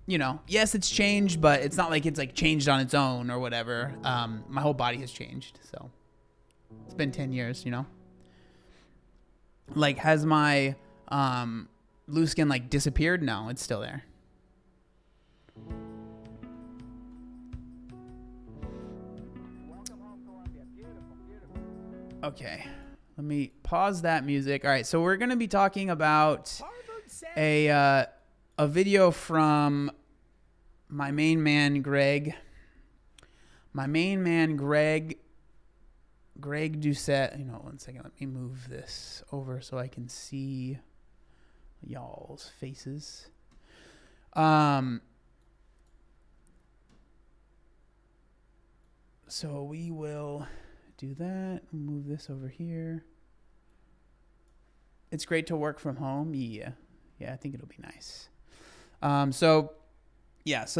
you know, yes, it's changed, but it's not like it's like changed on its own or whatever. My whole body has changed. So it's been 10 years, you know, like, has my, loose skin like disappeared? No, it's still there. Okay, let me pause that music. All right, so we're going to be talking about a video from my main man, Greg. My main man, Greg Doucette. You know, one second, let me move this over so I can see y'all's faces. So we will do that. Move this over here. It's great to work from home. Yeah, I think it'll be nice. So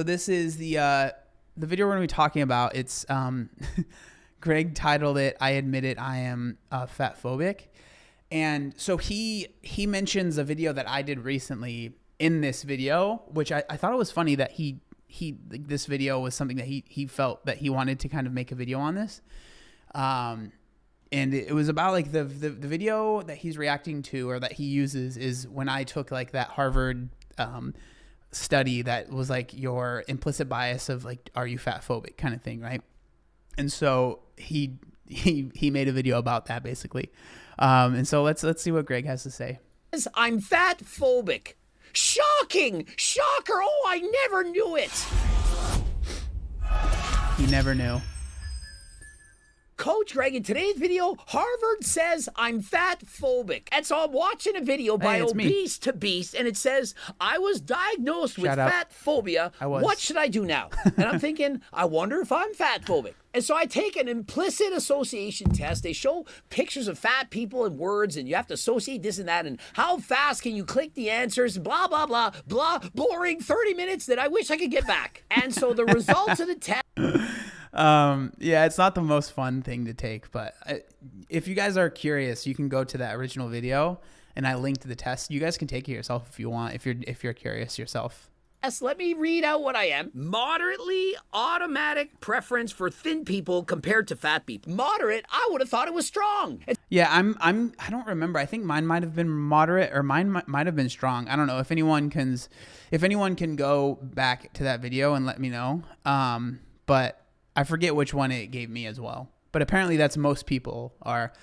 this is the video we're gonna be talking about. It's Greg titled it, "I admit it, I am fat phobic," and so he mentions a video that I did recently in this video, which I thought it was funny that this video was something that he felt that he wanted to kind of make a video on this. And it was about like the video that he's reacting to, or that he uses, is when I took like that Harvard study that was like your implicit bias of like, are you fat phobic kind of thing, right? And so he made a video about that basically. And so let's see what Greg has to say. I'm fat phobic. Shocking! Shocker! Oh, I never knew it. He never knew. Coach Greg, in today's video, Harvard says I'm fat phobic. And so I'm watching a video by Obese to Beast, and it says, I was diagnosed with fat phobia. What should I do now? And I'm thinking, I wonder if I'm fat phobic. And so I take an implicit association test. They show pictures of fat people and words, and you have to associate this and that, and how fast can you click the answers, blah, blah, blah, blah, boring 30 minutes that I wish I could get back. And so the results of the test... Yeah, it's not the most fun thing to take, but if you guys are curious, you can go to that original video and I linked the test. You guys can take it yourself if you want, if you're curious yourself. Yes, let me read out what I am. Moderately automatic preference for thin people compared to fat people. Moderate, I would have thought it was strong. Yeah, I don't remember. I think mine might have been moderate, or mine might have been strong. I don't know if anyone can go back to that video and let me know. But I forget which one it gave me as well. But apparently that's most people are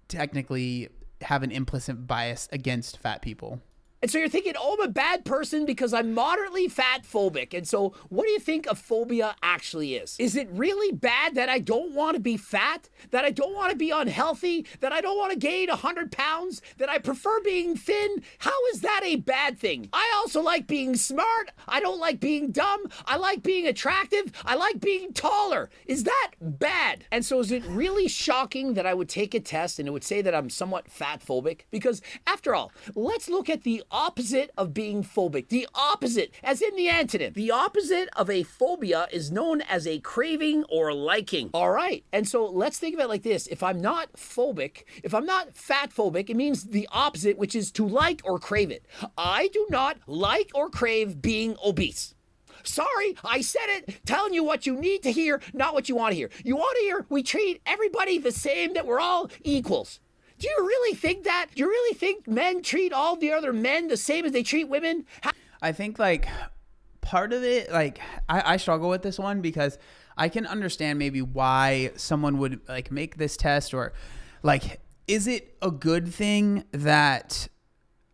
technically have an implicit bias against fat people. And so you're thinking, oh, I'm a bad person because I'm moderately fat phobic. And so what do you think a phobia actually is? Is it really bad that I don't want to be fat? That I don't want to be unhealthy? That I don't want to gain 100 pounds? That I prefer being thin? How is that a bad thing? I also like being smart. I don't like being dumb. I like being attractive. I like being taller. Is that bad? And so is it really shocking that I would take a test and it would say that I'm somewhat fat phobic? Because after all, let's look at the opposite of being phobic. The opposite, as in the antonym. The opposite of a phobia is known as a craving or liking. All right. And so let's think of it like this. If I'm not phobic, if I'm not fat phobic, it means the opposite, which is to like or crave it. I do not like or crave being obese. Sorry, I said it, telling you what you need to hear, not what you want to hear. You want to hear we treat everybody the same, that we're all equals. Do you really think that? Do you really think men treat all the other men the same as they treat women? I think like part of it, like I struggle with this one because I can understand maybe why someone would like make this test, or like, is it a good thing that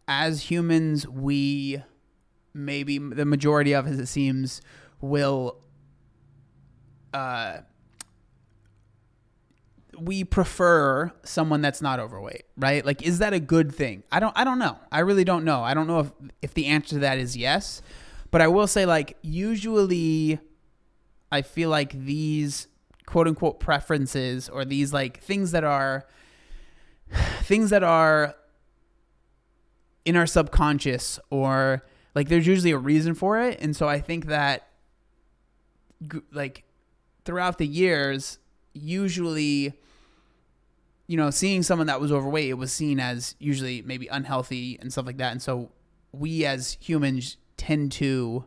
as humans, we maybe the majority of us, it seems, will we prefer someone that's not overweight, right? Like, is that a good thing? I don't know. I really don't know. I don't know if the answer to that is yes, but I will say, like, usually I feel like these quote unquote preferences, or these like things that are in our subconscious, or like there's usually a reason for it. And so I think that like throughout the years, usually, you know, seeing someone that was overweight, it was seen as usually maybe unhealthy and stuff like that. And so we as humans tend to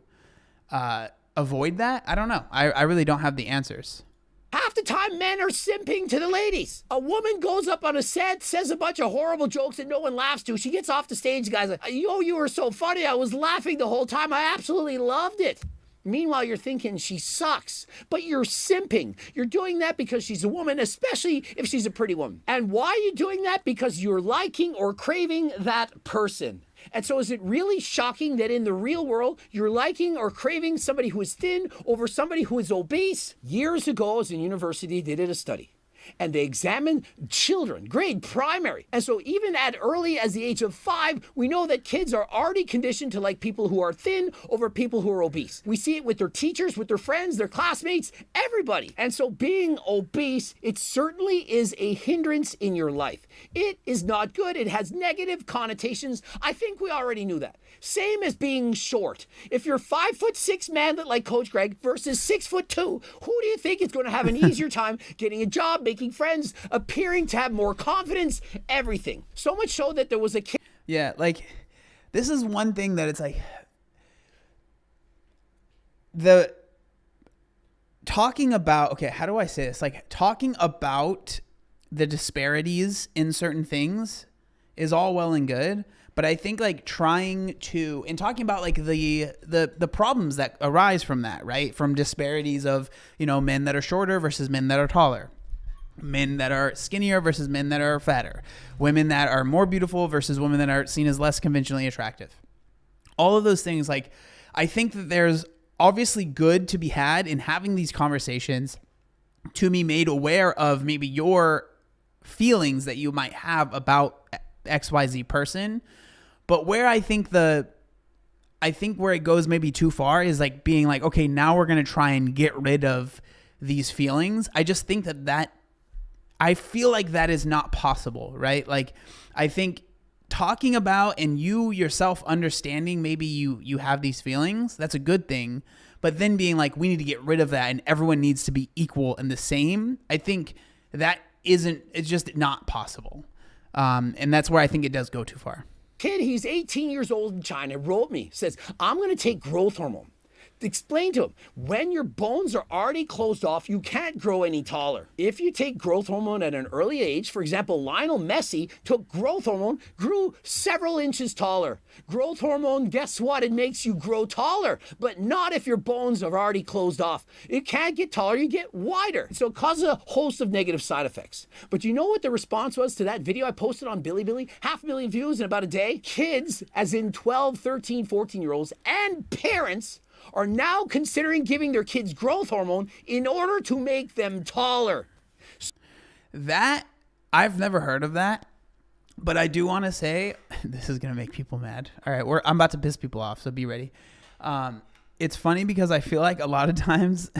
avoid that. I don't know. I really don't have the answers. Half the time, men are simping to the ladies. A woman goes up on a set, says a bunch of horrible jokes that no one laughs to. She gets off the stage, the guy's like, yo, you were so funny. I was laughing the whole time. I absolutely loved it. Meanwhile, you're thinking she sucks, but you're simping. You're doing that because she's a woman, especially if she's a pretty woman. And why are you doing that? Because you're liking or craving that person. And so is it really shocking that in the real world, you're liking or craving somebody who is thin over somebody who is obese? Years ago, I was in university, they did a study. And they examined children, grade primary. And so even at early as the age of 5, we know that kids are already conditioned to like people who are thin over people who are obese. We see it with their teachers, with their friends, their classmates, everybody. And so being obese, it certainly is a hindrance in your life. It is not good. It has negative connotations. I think we already knew that. Same as being short. If you're 5'6" man like Coach Greg versus 6'2", who do you think is going to have an easier time getting a job, making friends, appearing to have more confidence, everything? So much so that there was a kid. Yeah, like this is one thing that it's like the talking about, okay, how do I say this? Like talking about the disparities in certain things is all well and good. But I think like trying to, and talking about like the problems that arise from that, right? From disparities of, you know, men that are shorter versus men that are taller, men that are skinnier versus men that are fatter, women that are more beautiful versus women that are seen as less conventionally attractive. All of those things, like, I think that there's obviously good to be had in having these conversations to be made aware of maybe your feelings that you might have about XYZ person. But where I think where it goes maybe too far is like being like, okay, now we're going to try and get rid of these feelings. I just think that I feel like that is not possible, right? Like, I think talking about and you yourself understanding maybe you have these feelings, that's a good thing. But then being like, we need to get rid of that and everyone needs to be equal and the same, I think that it's just not possible. And that's where I think it does go too far. Kid, he's 18 years old in China, wrote me, says, I'm going to take growth hormone explain to him, when your bones are already closed off, you can't grow any taller. If you take growth hormone at an early age, for example, Lionel Messi took growth hormone, grew several inches taller. Growth hormone, guess what? It makes you grow taller, but not if your bones are already closed off. You can't get taller, you get wider. So it causes a host of negative side effects. But you know what the response was to that video I posted on Bilibili? 500,000 views in about a day. Kids, as in 12, 13, 14-year-olds, and parents are now considering giving their kids growth hormone in order to make them taller. That, I've never heard of that, but I do want to say, this is going to make people mad. All right, I'm about to piss people off, so be ready. It's funny because I feel like a lot of times,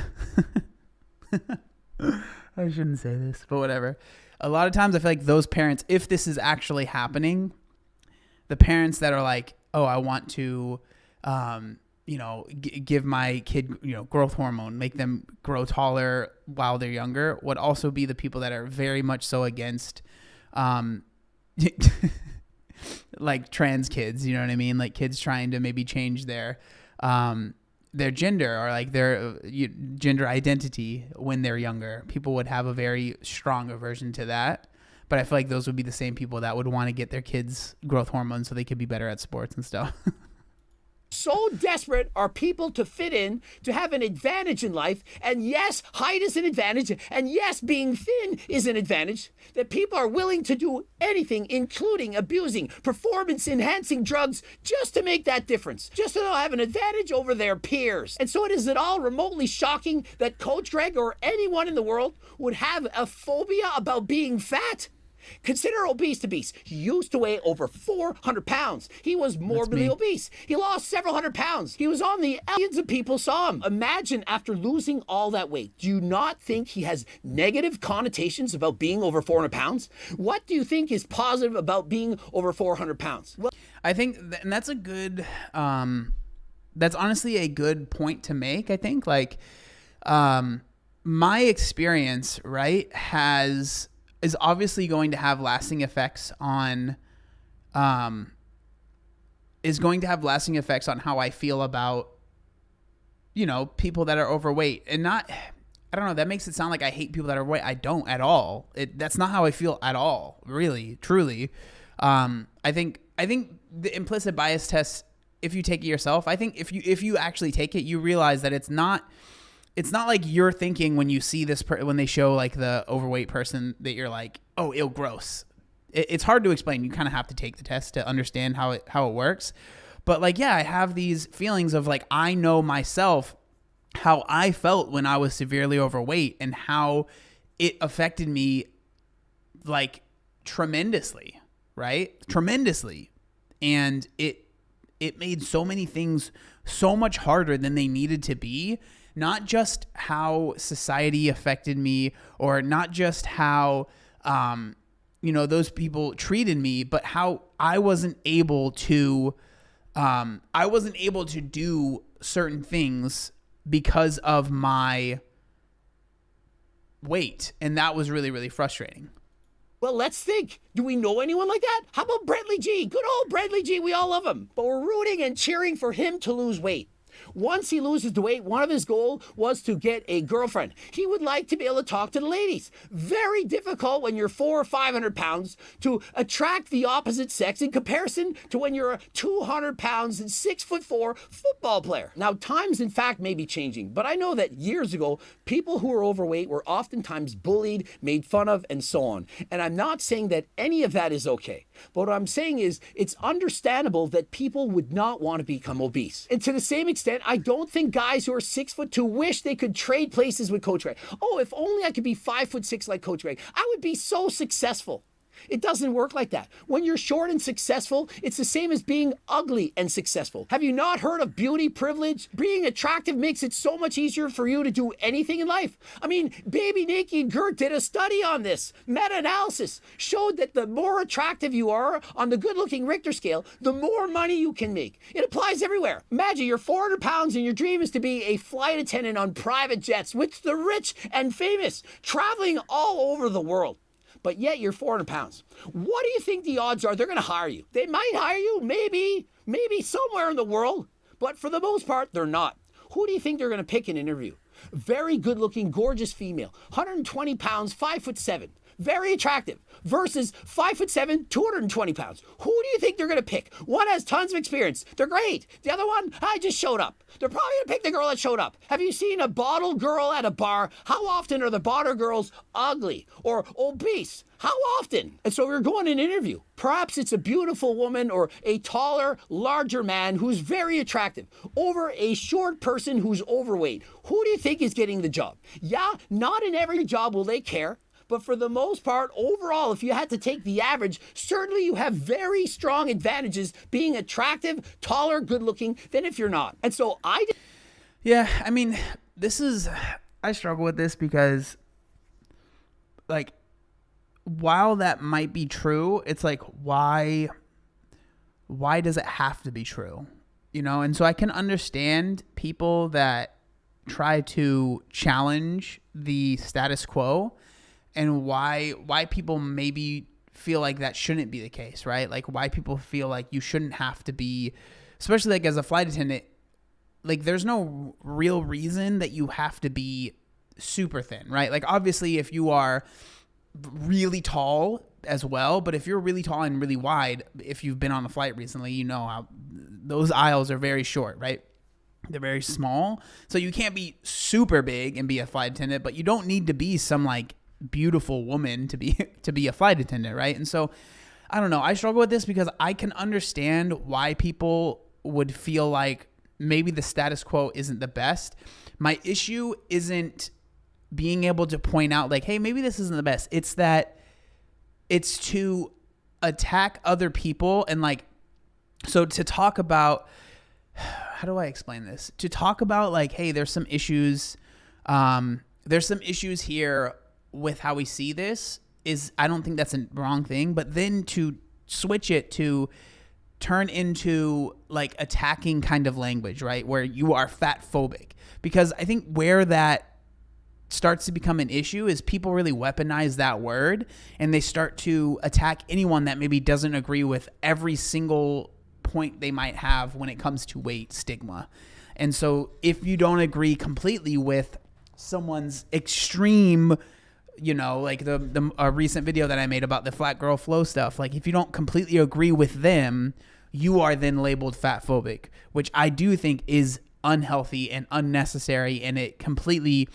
I shouldn't say this, but whatever. A lot of times I feel like those parents, if this is actually happening, the parents that are like, oh, I want to, give my kid, growth hormone, make them grow taller while they're younger, would also be the people that are very much so against, like trans kids, you know what I mean? Like kids trying to maybe change their gender or like their gender identity when they're younger. People would have a very strong aversion to that. But I feel like those would be the same people that would want to get their kids growth hormones so they could be better at sports and stuff. So desperate are people to fit in, to have an advantage in life. And yes, height is an advantage. And yes, being thin is an advantage. That people are willing to do anything, including abusing performance-enhancing drugs, just to make that difference. Just so they'll have an advantage over their peers. And so it is at all remotely shocking that Coach Greg or anyone in the world would have a phobia about being fat. Consider obese to beast. He used to weigh over 400 pounds. He was morbidly obese. He lost several hundred pounds. He was on the millions of people saw him. Imagine after losing all that weight. Do you not think he has negative connotations about being over 400 pounds? What do you think is positive about being over 400 pounds? Well, I think, and that's a good, that's honestly a good point to make, I think. Like, my experience, right, is obviously going to have lasting effects on how I feel about, people that are overweight. And not, I don't know, that makes it sound like I hate people that are overweight. I don't at all. That's not how I feel at all, really, truly. I think the implicit bias test, if you take it yourself, I think if you actually take it, you realize that it's not like you're thinking when you see this, when they show like the overweight person that you're like, oh, ew, gross. It's hard to explain. You kind of have to take the test to understand how it works. But like, yeah, I have these feelings of like, I know myself, how I felt when I was severely overweight and how it affected me like tremendously, right? Tremendously. And it made so many things so much harder than they needed to be. Not just how society affected me or not just how, those people treated me, but how I wasn't able to do certain things because of my weight. And that was really, really frustrating. Well, let's think. Do we know anyone like that? How about Bradley G? Good old Bradley G. We all love him. But we're rooting and cheering for him to lose weight. Once he loses the weight, one of his goals was to get a girlfriend. He would like to be able to talk to the ladies. Very difficult when you're 400 or 500 pounds to attract the opposite sex in comparison to when you're a 200 pounds and 6'4" football player. Now, times in fact may be changing, but I know that years ago, people who were overweight were oftentimes bullied, made fun of, and so on. And I'm not saying that any of that is okay. But what I'm saying is it's understandable that people would not want to become obese. And to the same extent, I don't think guys who are 6'2" wish they could trade places with Coach Greg. Oh, if only I could be 5'6" like Coach Greg. I would be so successful. It doesn't work like that. When you're short and successful, it's the same as being ugly and successful. Have you not heard of beauty privilege? Being attractive makes it so much easier for you to do anything in life. I mean, Baby Naked Gert did a study on this. Meta-analysis showed that the more attractive you are on the good-looking Richter scale, the more money you can make. It applies everywhere. Imagine you're 400 pounds and your dream is to be a flight attendant on private jets with the rich and famous, traveling all over the world. But yet you're 400 pounds. What do you think the odds are they're going to hire you? They might hire you, maybe somewhere in the world, but for the most part, they're not. who do you think they're going to pick in an interview? Very good looking, gorgeous female, 120 pounds, 5'7", very attractive, versus 5'7", 220 pounds. Who do you think they're going to pick? One has tons of experience. They're great. The other one, I just showed up. They're probably going to pick the girl that showed up. Have you seen a bottle girl at a bar? How often are the bottle girls ugly or obese? How often? And so we're going to an interview. Perhaps it's a beautiful woman or a taller, larger man who's very attractive over a short person who's overweight. Who do you think is getting the job? Yeah, not in every job will they care. But for the most part, overall, if you had to take the average, certainly you have very strong advantages being attractive, taller, good looking than if you're not. And so yeah, I mean, I struggle with this because, like, while that might be true, it's like, why does it have to be true? You know? And so I can understand people that try to challenge the status quo and why people maybe feel like that shouldn't be the case, right? Like why people feel like you shouldn't have to be, especially like as a flight attendant, like there's no real reason that you have to be super thin, right? Like obviously if you are really tall as well, but if you're really tall and really wide, if you've been on a flight recently, you know how those aisles are very short, right? They're very small. So you can't be super big and be a flight attendant, but you don't need to be some like beautiful woman to be a flight attendant, right? And so I don't know, I struggle with this because I can understand why people would feel like maybe the status quo isn't the best. My issue isn't being able to point out like, hey, maybe this isn't the best. It's that it's to attack other people and like, so to talk about, how do I explain this? To talk about like, hey, there's some issues here with how we see this is, I don't think that's a wrong thing, but then to switch it to turn into like attacking kind of language, right? Where you are fat phobic, because I think where that starts to become an issue is people really weaponize that word and they start to attack anyone that maybe doesn't agree with every single point they might have when it comes to weight stigma. And so if you don't agree completely with someone's extreme, you know, like the recent video that I made about the flat girl flow stuff, like if you don't completely agree with them, you are then labeled fat phobic, which I do think is unhealthy and unnecessary, and it completely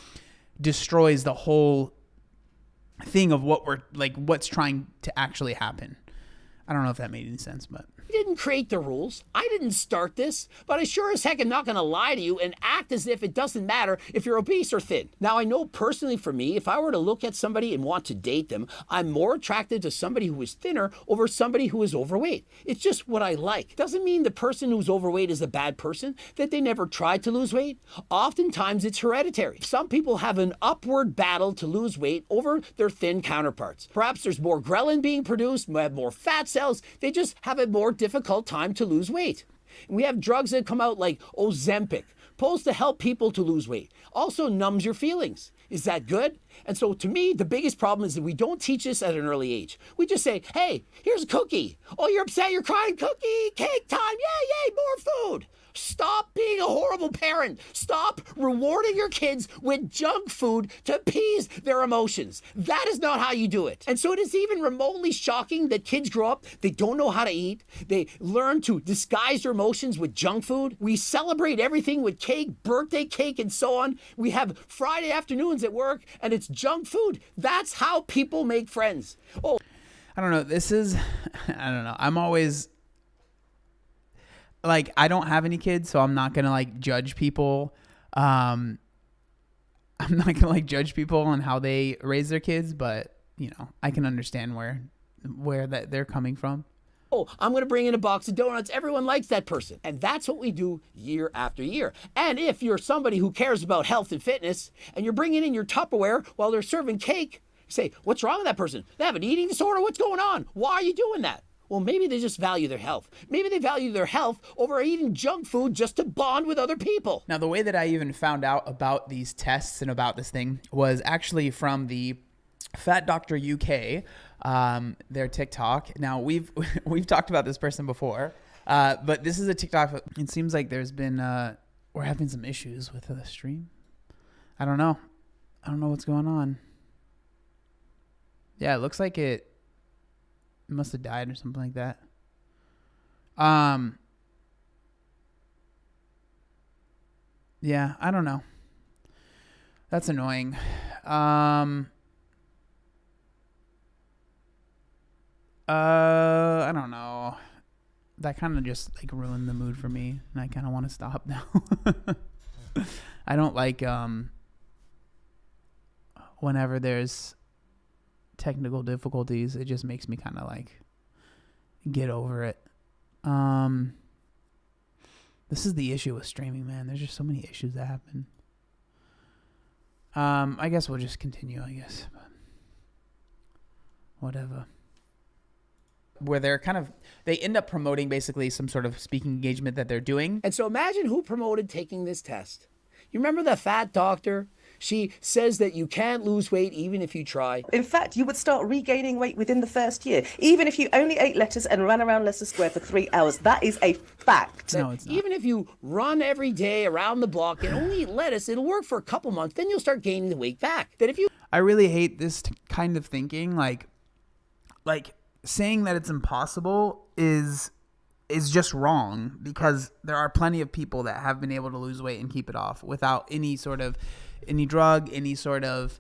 destroys the whole thing of what's trying to actually happen. I don't know if that made any sense, but I didn't create the rules. I didn't start this, but I sure as heck am not going to lie to you and act as if it doesn't matter if you're obese or thin. Now, I know personally for me, if I were to look at somebody and want to date them, I'm more attracted to somebody who is thinner over somebody who is overweight. It's just what I like. Doesn't mean the person who's overweight is a bad person, that they never tried to lose weight. Oftentimes it's hereditary. Some people have an upward battle to lose weight over their thin counterparts. Perhaps there's more ghrelin being produced, have more fat cells. They just have a more difficult time to lose weight. And we have drugs that come out like Ozempic, supposed to help people to lose weight. Also numbs your feelings. Is that good? And so to me, the biggest problem is that we don't teach this at an early age. We just say, hey, here's a cookie. Oh, you're upset, you're crying, cookie, cake time, yay, more food. Stop being a horrible parent. Stop rewarding your kids with junk food to appease their emotions. That is not how you do it. And so it is even remotely shocking that kids grow up, they don't know how to eat. They learn to disguise their emotions with junk food. We celebrate everything with cake, birthday cake, and so on. We have Friday afternoons at work, and it's junk food. That's how people make friends. Oh, I don't know. I don't know. I'm always... like, I don't have any kids, so I'm not going to like judge people. I'm not going to like judge people on how they raise their kids, but you know, I can understand where that they're coming from. Oh, I'm going to bring in a box of donuts. Everyone likes that person. And that's what we do year after year. And if you're somebody who cares about health and fitness and you're bringing in your Tupperware while they're serving cake, you say, what's wrong with that person? They have an eating disorder? What's going on? Why are you doing that? Well, maybe they just value their health. Maybe they value their health over eating junk food just to bond with other people. Now, the way that I even found out about these tests and about this thing was actually from the Fat Doctor UK, their TikTok. Now, we've talked about this person before, but this is a TikTok. It seems like there's been we're having some issues with the stream. I don't know what's going on. Yeah, it looks like it must have died or something like that. Yeah, I don't know. That's annoying. I don't know. That kind of just like ruined the mood for me, and I kind of want to stop now. I don't like whenever there's technical difficulties. It just makes me kind of like get over it. This is the issue with streaming, man. There's just so many issues that happen. I guess we'll just continue, I guess. But whatever. Where they end up promoting basically some sort of speaking engagement that they're doing. And so imagine who promoted taking this test. You remember the fat doctor? She says that you can't lose weight even if you try. In fact, you would start regaining weight within the first year, even if you only ate lettuce and ran around Leicester Square for 3 hours. That is a fact. No, it's not. Even if you run every day around the block and only eat lettuce, it'll work for a couple months. Then you'll start gaining the weight back. I really hate this kind of thinking. Like saying that it's impossible is just wrong, because there are plenty of people that have been able to lose weight and keep it off without any drug, any sort of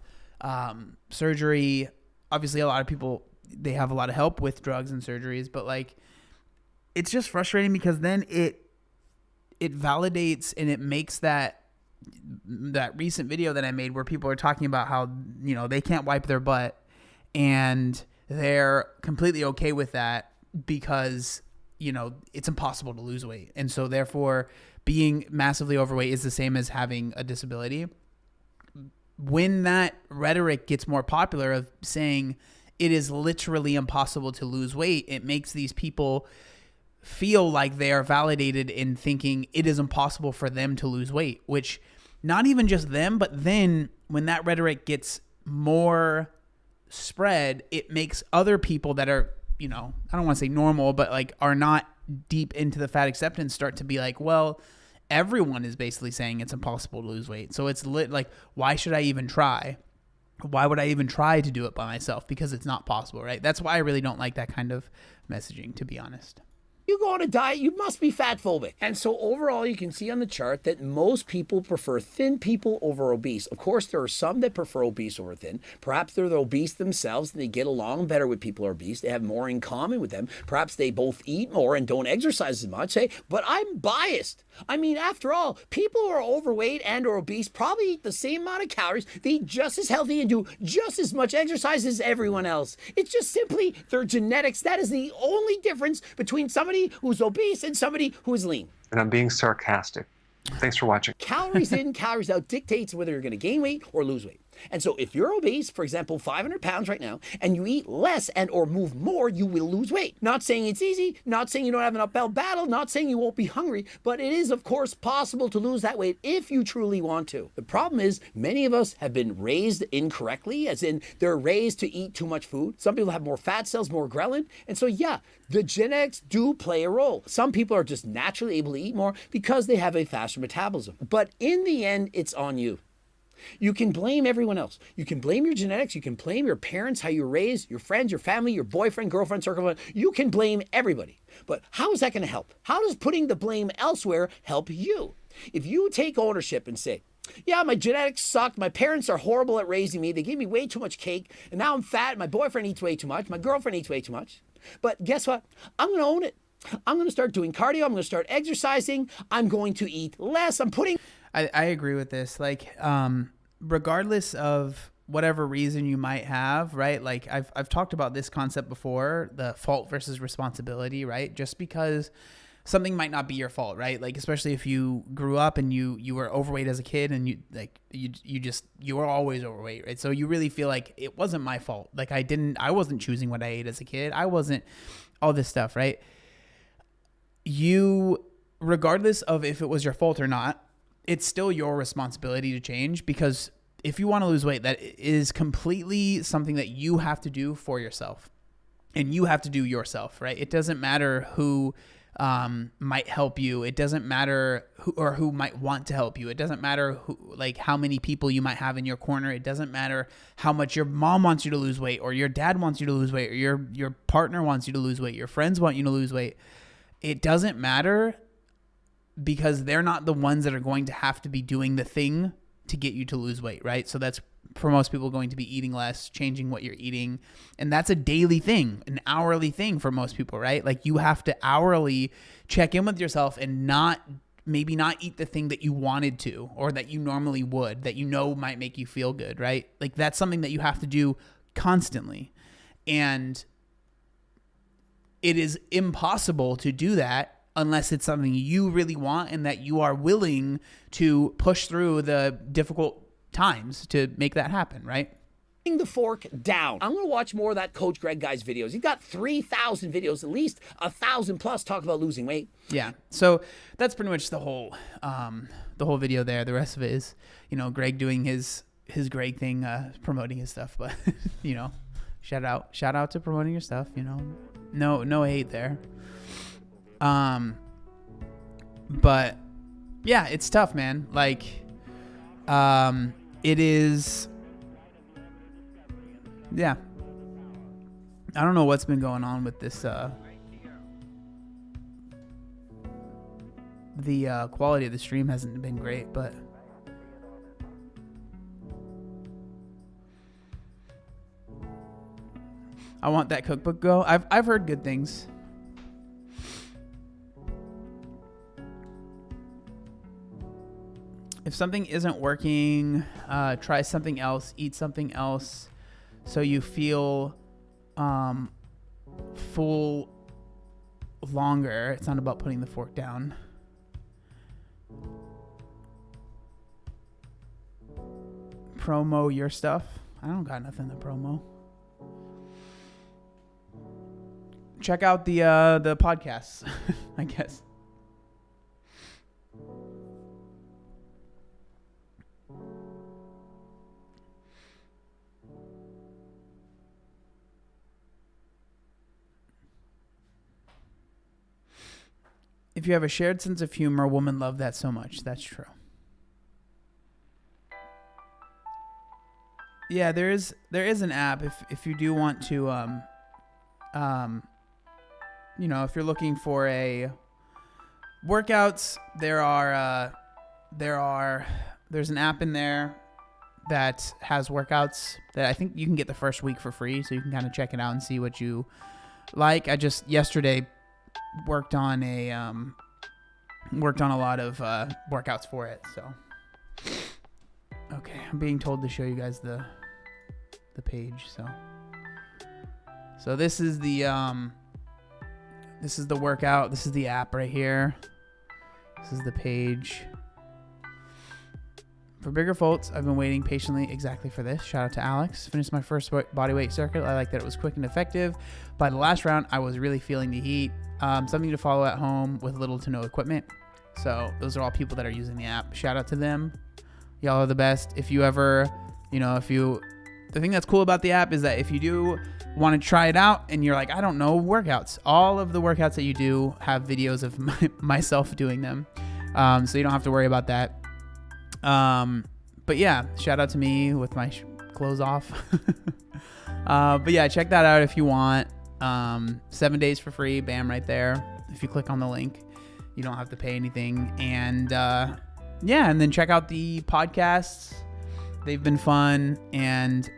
surgery. Obviously, a lot of people, they have a lot of help with drugs and surgeries, but like, it's just frustrating because then it validates and it makes that recent video that I made where people are talking about how, you know, they can't wipe their butt and they're completely okay with that because, you know, it's impossible to lose weight. And so therefore being massively overweight is the same as having a disability. When that rhetoric gets more popular of saying it is literally impossible to lose weight, it makes these people feel like they are validated in thinking it is impossible for them to lose weight, which not even just them, but then when that rhetoric gets more spread, it makes other people that are, you know, I don't want to say normal, but like are not deep into the fat acceptance start to be like, well, everyone is basically saying it's impossible to lose weight. So it's like, why should I even try? Why would I even try to do it by myself? Because it's not possible, right? That's why I really don't like that kind of messaging, to be honest. You go on a diet, you must be fat phobic. And so overall, you can see on the chart that most people prefer thin people over obese. Of course, there are some that prefer obese over thin. Perhaps they're the obese themselves and they get along better with people who are obese. They have more in common with them. Perhaps they both eat more and don't exercise as much. Hey, but I'm biased. I mean, after all, people who are overweight and or obese probably eat the same amount of calories. They eat just as healthy and do just as much exercise as everyone else. It's just simply their genetics. That is the only difference between somebody who's obese and somebody who is lean. And I'm being sarcastic. Thanks for watching. Calories in, calories out dictates whether you're going to gain weight or lose weight. And so if you're obese, for example, 500 pounds right now, and you eat less and or move more, you will lose weight. Not saying it's easy, not saying you don't have an uphill battle, not saying you won't be hungry, but it is, of course, possible to lose that weight if you truly want to. The problem is many of us have been raised incorrectly, as in they're raised to eat too much food. Some people have more fat cells, more ghrelin. And so, yeah, the genetics do play a role. Some people are just naturally able to eat more because they have a faster metabolism. But in the end, it's on you. You can blame everyone else. You can blame your genetics. You can blame your parents, how you were raised, your friends, your family, your boyfriend, girlfriend, circle. You can blame everybody. But how is that going to help? How does putting the blame elsewhere help you? If you take ownership and say, yeah, my genetics sucked. My parents are horrible at raising me. They gave me way too much cake. And now I'm fat. My boyfriend eats way too much. My girlfriend eats way too much. But guess what? I'm going to own it. I'm going to start doing cardio. I'm going to start exercising. I'm going to eat less. I agree with this. Like, regardless of whatever reason you might have, right? Like I've talked about this concept before, the fault versus responsibility, right? Just because something might not be your fault, right? Like, especially if you grew up and you were overweight as a kid and you were always overweight, right? So you really feel like it wasn't my fault. Like I wasn't choosing what I ate as a kid. I wasn't all this stuff, right? Regardless of if it was your fault or not, it's still your responsibility to change, because if you want to lose weight, that is completely something that you have to do for yourself, and you have to do yourself, right? It doesn't matter who might help you. It doesn't matter who might want to help you. It doesn't matter how many people you might have in your corner. It doesn't matter how much your mom wants you to lose weight, or your dad wants you to lose weight, or your partner wants you to lose weight, your friends want you to lose weight. It doesn't matter, because they're not the ones that are going to have to be doing the thing to get you to lose weight, right? So that's, for most people, going to be eating less, changing what you're eating. And that's a daily thing, an hourly thing for most people, right? Like, you have to hourly check in with yourself and maybe not eat the thing that you wanted to, or that you normally would, that might make you feel good, right? Like, that's something that you have to do constantly. And it is impossible to do that unless it's something you really want and that you are willing to push through the difficult times to make that happen, right? The fork down. I'm going to watch more of that Coach Greg guy's videos. He's got 3,000 videos, at least 1,000 plus, talk about losing weight. Yeah. So that's pretty much the whole video there. The rest of it is, Greg doing his Greg thing, promoting his stuff. But, shout out to promoting your stuff, no hate there. But yeah, it's tough, man. Like, it is, yeah. I don't know what's been going on with this, the quality of the stream hasn't been great, but I want that cookbook go. I've heard good things. If something isn't working, try something else, eat something else, so you feel full longer. It's not about putting the fork down. Promo your stuff. I don't got nothing to promo. Check out the podcasts, I guess. If you have a shared sense of humor, women love that so much. That's true. Yeah, there is an app if you do want to if you're looking for workouts, there's an app in there that has workouts that I think you can get the first week for free, so you can kind of check it out and see what you like. I just yesterday worked on a lot of workouts for it. So okay, I'm being told to show you guys the page. So this is the workout. This is the app right here. This is the page. For bigger faults, I've been waiting patiently exactly for this. Shout out to Alex. Finished my first bodyweight circuit. I like that it was quick and effective. By the last round, I was really feeling the heat. Something to follow at home with little to no equipment. So those are all people that are using the app. Shout out to them. Y'all are the best. If you ever, the thing that's cool about the app is that if you do want to try it out and you're like, I don't know workouts, all of the workouts that you do have videos of myself doing them. So you don't have to worry about that. But yeah, shout out to me with my clothes off. But yeah, check that out if you want. 7 days for free, bam, right there. If you click on the link, you don't have to pay anything. And and then check out the podcasts. They've been fun, and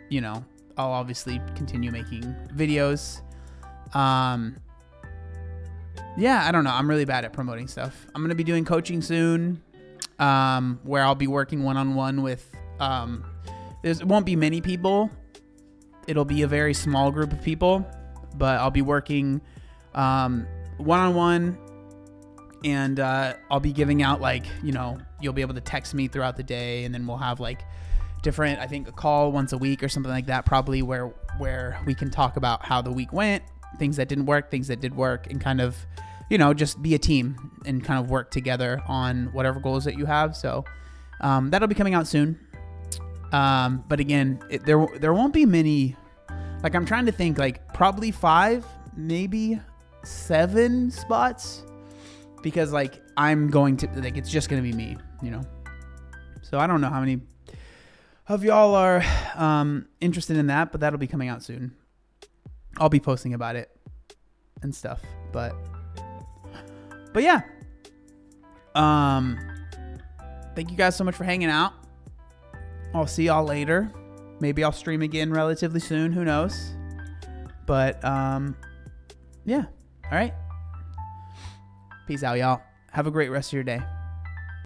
I'll obviously continue making videos. I don't know, I'm really bad at promoting stuff. I'm gonna be doing coaching soon, where I'll be working one-on-one with it won't be many people. It'll be a very small group of people, but I'll be working one-on-one, and I'll be giving out you'll be able to text me throughout the day, and then we'll have different, I think a call once a week or something like that, probably where we can talk about how the week went, things that didn't work, things that did work, and kind of, just be a team and kind of work together on whatever goals that you have. So that'll be coming out soon. But again, there won't be many. I'm trying to think, probably 5, maybe 7 spots because like I'm going to like it's just gonna be me, you know. So I don't know how many of y'all are interested in that, but that'll be coming out soon. I'll be posting about it and stuff, but yeah. Thank you guys so much for hanging out. I'll see y'all later. Maybe I'll stream again relatively soon. Who knows? But yeah. All right. Peace out, y'all. Have a great rest of your day.